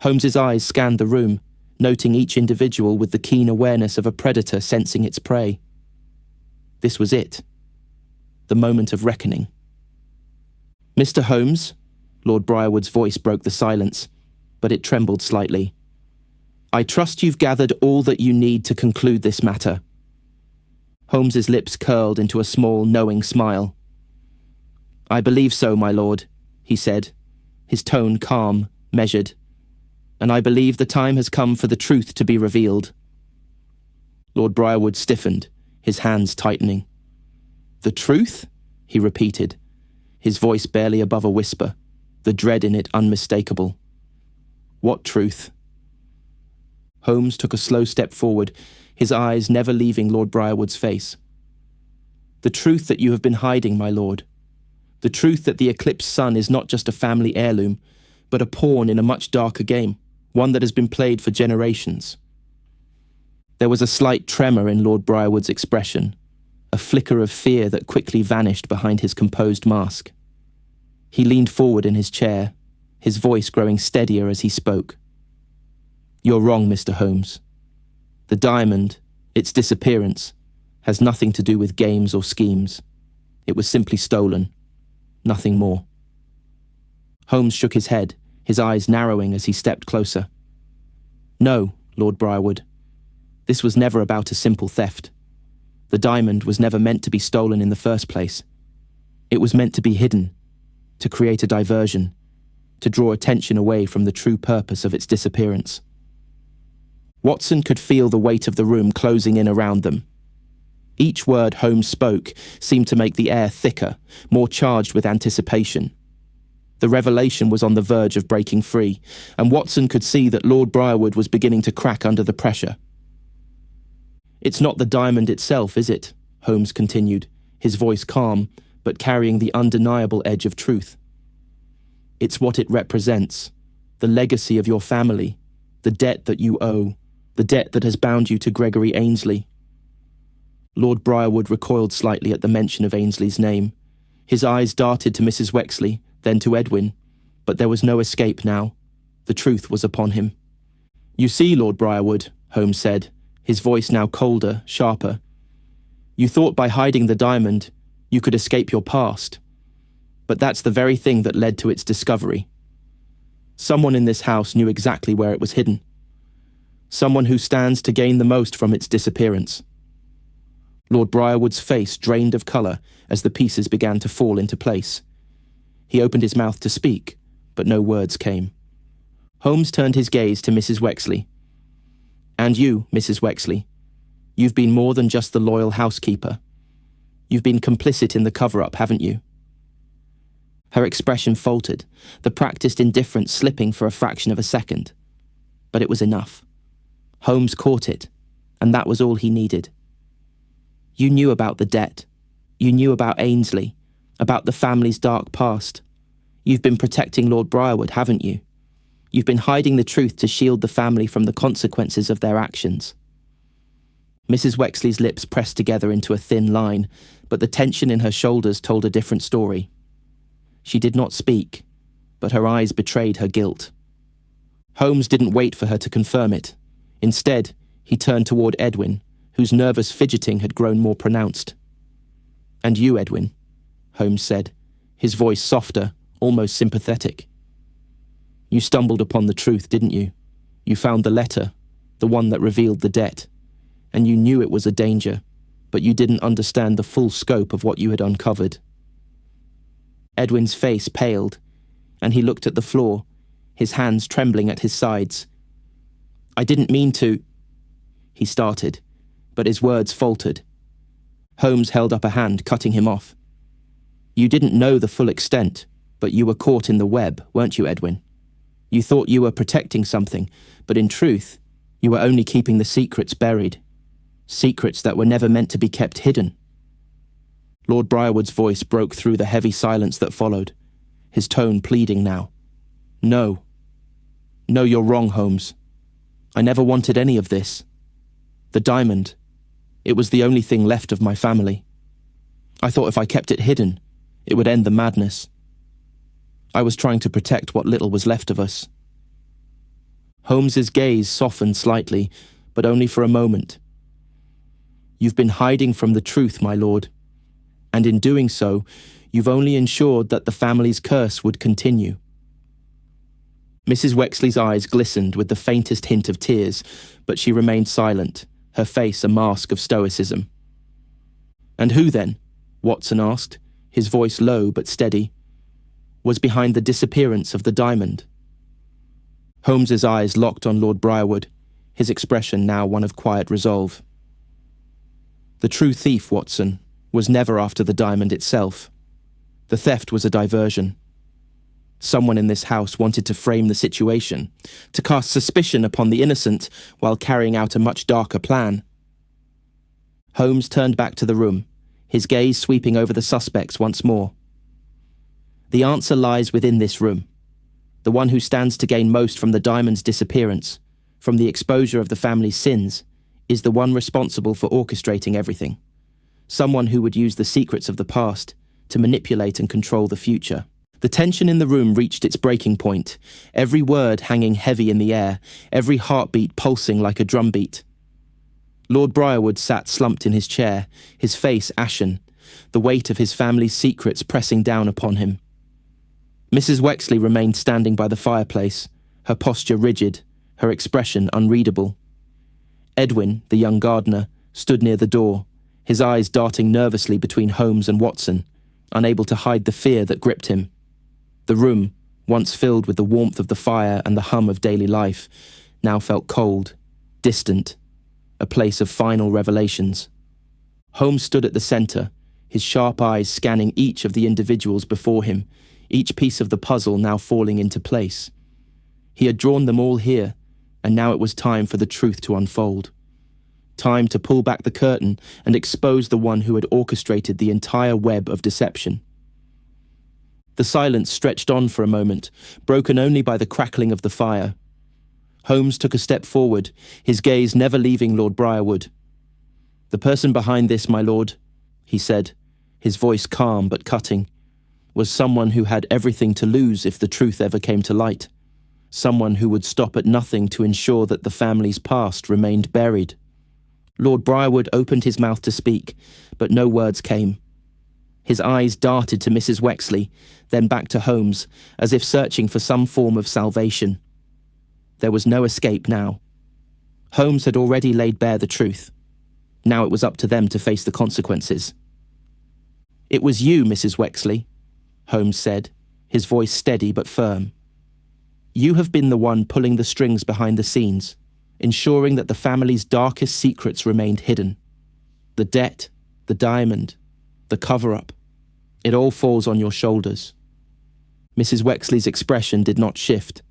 Holmes's eyes scanned the room, noting each individual with the keen awareness of a predator sensing its prey. This was it. The moment of reckoning. Mr. Holmes? Lord Briarwood's voice broke the silence, but it trembled slightly. I trust you've gathered all that you need to conclude this matter. Holmes's lips curled into a small, knowing smile. I believe so, my lord, he said, his tone calm, measured. And I believe the time has come for the truth to be revealed. Lord Briarwood stiffened, his hands tightening. The truth? He repeated, his voice barely above a whisper, the dread in it unmistakable. What truth? Holmes took a slow step forward, his eyes never leaving Lord Briarwood's face. The truth that you have been hiding, my lord. The truth that the Eclipsed Sun is not just a family heirloom, but a pawn in a much darker game, one that has been played for generations. There was a slight tremor in Lord Briarwood's expression, a flicker of fear that quickly vanished behind his composed mask. He leaned forward in his chair, his voice growing steadier as he spoke. You're wrong, Mr. Holmes. The diamond, its disappearance, has nothing to do with games or schemes. It was simply stolen. Nothing more. Holmes shook his head, his eyes narrowing as he stepped closer. No, Lord Briarwood. This was never about a simple theft. The diamond was never meant to be stolen in the first place. It was meant to be hidden, to create a diversion, to draw attention away from the true purpose of its disappearance. Watson could feel the weight of the room closing in around them. Each word Holmes spoke seemed to make the air thicker, more charged with anticipation. The revelation was on the verge of breaking free, and Watson could see that Lord Briarwood was beginning to crack under the pressure. "It's not the diamond itself, is it?" Holmes continued, his voice calm, but carrying the undeniable edge of truth. "It's what it represents, the legacy of your family, the debt that you owe, the debt that has bound you to Gregory Ainsley." Lord Briarwood recoiled slightly at the mention of Ainsley's name. His eyes darted to Mrs. Wexley, then to Edwin, but there was no escape now. The truth was upon him. "You see, Lord Briarwood," Holmes said, his voice now colder, sharper. "You thought by hiding the diamond, you could escape your past. But that's the very thing that led to its discovery. Someone in this house knew exactly where it was hidden. Someone who stands to gain the most from its disappearance." Lord Briarwood's face drained of colour as the pieces began to fall into place. He opened his mouth to speak, but no words came. Holmes turned his gaze to Mrs. Wexley. "And you, Mrs. Wexley, you've been more than just the loyal housekeeper. You've been complicit in the cover-up, haven't you?" Her expression faltered, the practiced indifference slipping for a fraction of a second. But it was enough. Holmes caught it, and that was all he needed. "You knew about the debt. You knew about Ainsley, about the family's dark past. You've been protecting Lord Briarwood, haven't you? You've been hiding the truth to shield the family from the consequences of their actions." Mrs. Wexley's lips pressed together into a thin line, but the tension in her shoulders told a different story. She did not speak, but her eyes betrayed her guilt. Holmes didn't wait for her to confirm it. Instead, he turned toward Edwin, whose nervous fidgeting had grown more pronounced. "And you, Edwin," Holmes said, his voice softer, almost sympathetic. "You stumbled upon the truth, didn't you? You found the letter, the one that revealed the debt, and you knew it was a danger, but you didn't understand the full scope of what you had uncovered." Edwin's face paled, and he looked at the floor, his hands trembling at his sides. "I didn't mean to—" he started, but his words faltered. Holmes held up a hand, cutting him off. "You didn't know the full extent, but you were caught in the web, weren't you, Edwin? You thought you were protecting something, but in truth, you were only keeping the secrets buried. Secrets that were never meant to be kept hidden." Lord Briarwood's voice broke through the heavy silence that followed, his tone pleading now. "No. No, you're wrong, Holmes. I never wanted any of this. The diamond, it was the only thing left of my family. I thought if I kept it hidden, it would end the madness. I was trying to protect what little was left of us." Holmes's gaze softened slightly, but only for a moment. "You've been hiding from the truth, my lord, and in doing so, you've only ensured that the family's curse would continue." Mrs. Wexley's eyes glistened with the faintest hint of tears, but she remained silent, her face a mask of stoicism. "And who then?" Watson asked, his voice low but steady. "Was behind the disappearance of the diamond?" Holmes's eyes locked on Lord Briarwood, his expression now one of quiet resolve. "The true thief, Watson, was never after the diamond itself. The theft was a diversion. Someone in this house wanted to frame the situation, to cast suspicion upon the innocent while carrying out a much darker plan." Holmes turned back to the room, his gaze sweeping over the suspects once more. "The answer lies within this room. The one who stands to gain most from the diamond's disappearance, from the exposure of the family's sins, is the one responsible for orchestrating everything. Someone who would use the secrets of the past to manipulate and control the future." The tension in the room reached its breaking point, every word hanging heavy in the air, every heartbeat pulsing like a drumbeat. Lord Briarwood sat slumped in his chair, his face ashen, the weight of his family's secrets pressing down upon him. Mrs. Wexley remained standing by the fireplace, her posture rigid, her expression unreadable. Edwin, the young gardener, stood near the door, his eyes darting nervously between Holmes and Watson, unable to hide the fear that gripped him. The room, once filled with the warmth of the fire and the hum of daily life, now felt cold, distant, a place of final revelations. Holmes stood at the centre, his sharp eyes scanning each of the individuals before him, each piece of the puzzle now falling into place. He had drawn them all here, and now it was time for the truth to unfold. Time to pull back the curtain and expose the one who had orchestrated the entire web of deception. The silence stretched on for a moment, broken only by the crackling of the fire. Holmes took a step forward, his gaze never leaving Lord Briarwood. "The person behind this, my lord," he said, his voice calm but cutting, "was someone who had everything to lose if the truth ever came to light. Someone who would stop at nothing to ensure that the family's past remained buried." Lord Briarwood opened his mouth to speak, but no words came. His eyes darted to Mrs. Wexley, then back to Holmes, as if searching for some form of salvation. There was no escape now. Holmes had already laid bare the truth. Now it was up to them to face the consequences. "It was you, Mrs. Wexley," Holmes said, his voice steady but firm. "You have been the one pulling the strings behind the scenes, ensuring that the family's darkest secrets remained hidden. The debt, the diamond, the cover-up, it all falls on your shoulders." Mrs. Wexley's expression did not shift.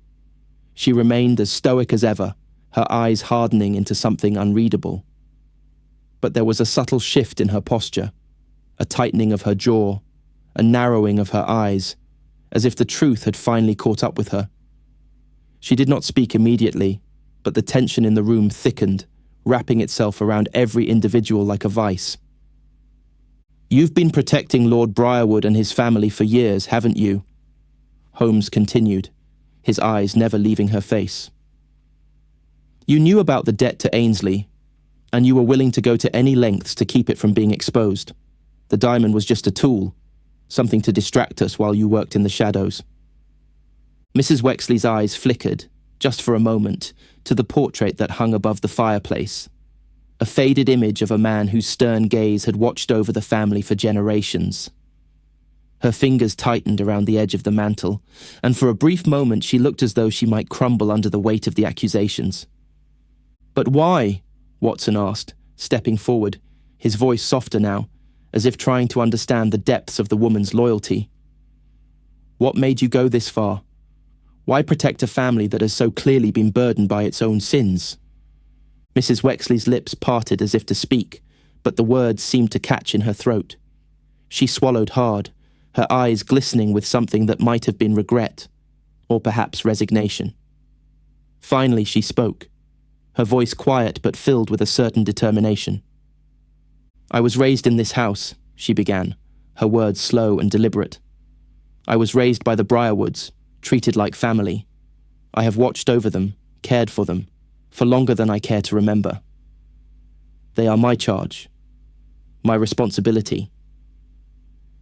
She remained as stoic as ever, her eyes hardening into something unreadable. But there was a subtle shift in her posture, a tightening of her jaw, a narrowing of her eyes, as if the truth had finally caught up with her. She did not speak immediately, but the tension in the room thickened, wrapping itself around every individual like a vice. "You've been protecting Lord Briarwood and his family for years, haven't you?" Holmes continued, his eyes never leaving her face. "You knew about the debt to Ainsley, and you were willing to go to any lengths to keep it from being exposed. The diamond was just a tool, something to distract us while you worked in the shadows." Mrs. Wexley's eyes flickered, just for a moment, to the portrait that hung above the fireplace, a faded image of a man whose stern gaze had watched over the family for generations. Her fingers tightened around the edge of the mantle, and for a brief moment she looked as though she might crumble under the weight of the accusations. "But why?" Watson asked, stepping forward, his voice softer now, as if trying to understand the depths of the woman's loyalty. "What made you go this far? Why protect a family that has so clearly been burdened by its own sins?" Mrs. Wexley's lips parted as if to speak, but the words seemed to catch in her throat. She swallowed hard, her eyes glistening with something that might have been regret, or perhaps resignation. Finally she spoke, her voice quiet but filled with a certain determination. "I was raised in this house," she began, her words slow and deliberate. "I was raised by the Briarwoods, treated like family. I have watched over them, cared for them, for longer than I care to remember. They are my charge, my responsibility."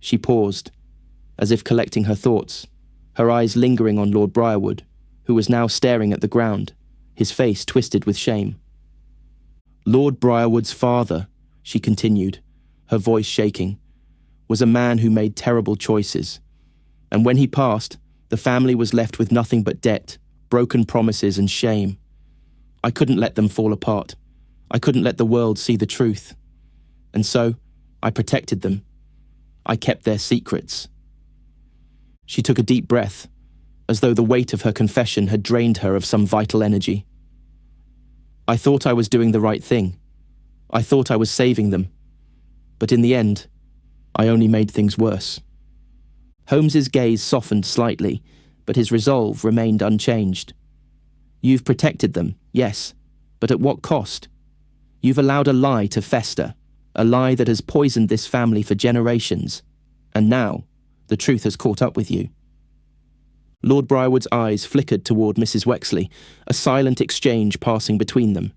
She paused, as if collecting her thoughts, her eyes lingering on Lord Briarwood, who was now staring at the ground, his face twisted with shame. "Lord Briarwood's father," she continued, her voice shaking, "was a man who made terrible choices, and when he passed, the family was left with nothing but debt, broken promises and shame. I couldn't let them fall apart. I couldn't let the world see the truth. And so, I protected them. I kept their secrets." She took a deep breath, as though the weight of her confession had drained her of some vital energy. "I thought I was doing the right thing. I thought I was saving them. But in the end, I only made things worse." Holmes's gaze softened slightly, but his resolve remained unchanged. "You've protected them, yes, but at what cost? You've allowed a lie to fester, a lie that has poisoned this family for generations, and now the truth has caught up with you." Lord Briarwood's eyes flickered toward Mrs. Wexley, a silent exchange passing between them.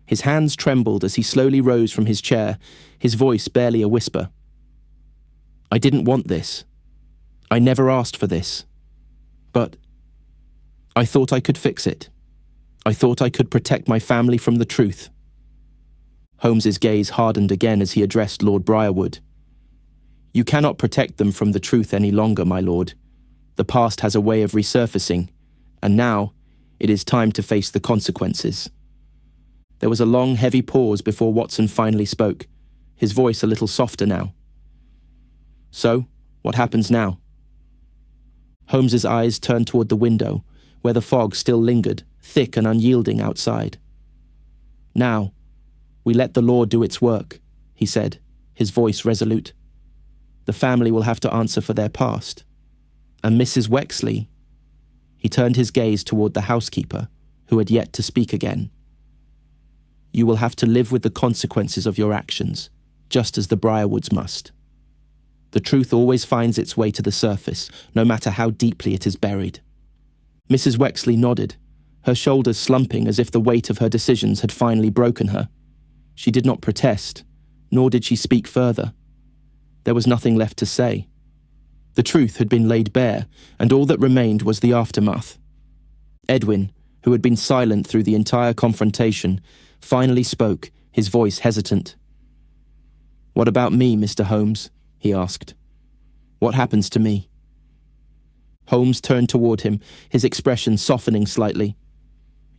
His hands trembled as he slowly rose from his chair, his voice barely a whisper. "I didn't want this. I never asked for this. But I thought I could fix it. I thought I could protect my family from the truth." Holmes's gaze hardened again as he addressed Lord Briarwood. "You cannot protect them from the truth any longer, my lord. The past has a way of resurfacing, and now it is time to face the consequences." There was a long, heavy pause before Watson finally spoke, his voice a little softer now. So, what happens now? Holmes's eyes turned toward the window, where the fog still lingered, thick and unyielding outside. Now, we let the law do its work, he said, his voice resolute. The family will have to answer for their past. And Mrs. Wexley... He turned his gaze toward the housekeeper, who had yet to speak again. You will have to live with the consequences of your actions, just as the Briarwoods must. The truth always finds its way to the surface, no matter how deeply it is buried. Mrs. Wexley nodded, her shoulders slumping as if the weight of her decisions had finally broken her. She did not protest, nor did she speak further. There was nothing left to say. The truth had been laid bare, and all that remained was the aftermath. Edwin, who had been silent through the entire confrontation, finally spoke, his voice hesitant. "What about me, Mr. Holmes?" he asked. "What happens to me?" Holmes turned toward him, his expression softening slightly.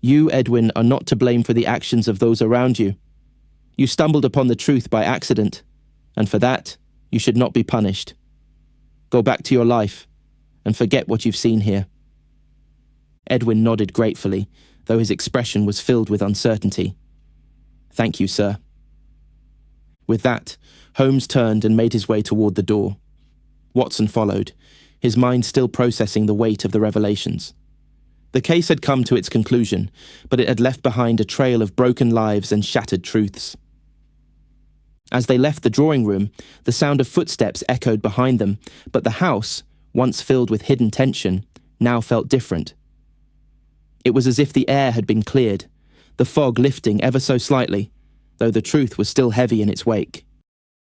"You, Edwin, are not to blame for the actions of those around you. You stumbled upon the truth by accident, and for that, you should not be punished. Go back to your life, and forget what you've seen here." Edwin nodded gratefully, though his expression was filled with uncertainty. "Thank you, sir." With that, Holmes turned and made his way toward the door. Watson followed, his mind still processing the weight of the revelations. The case had come to its conclusion, but it had left behind a trail of broken lives and shattered truths. As they left the drawing room, the sound of footsteps echoed behind them, but the house, once filled with hidden tension, now felt different. It was as if the air had been cleared, the fog lifting ever so slightly, though the truth was still heavy in its wake.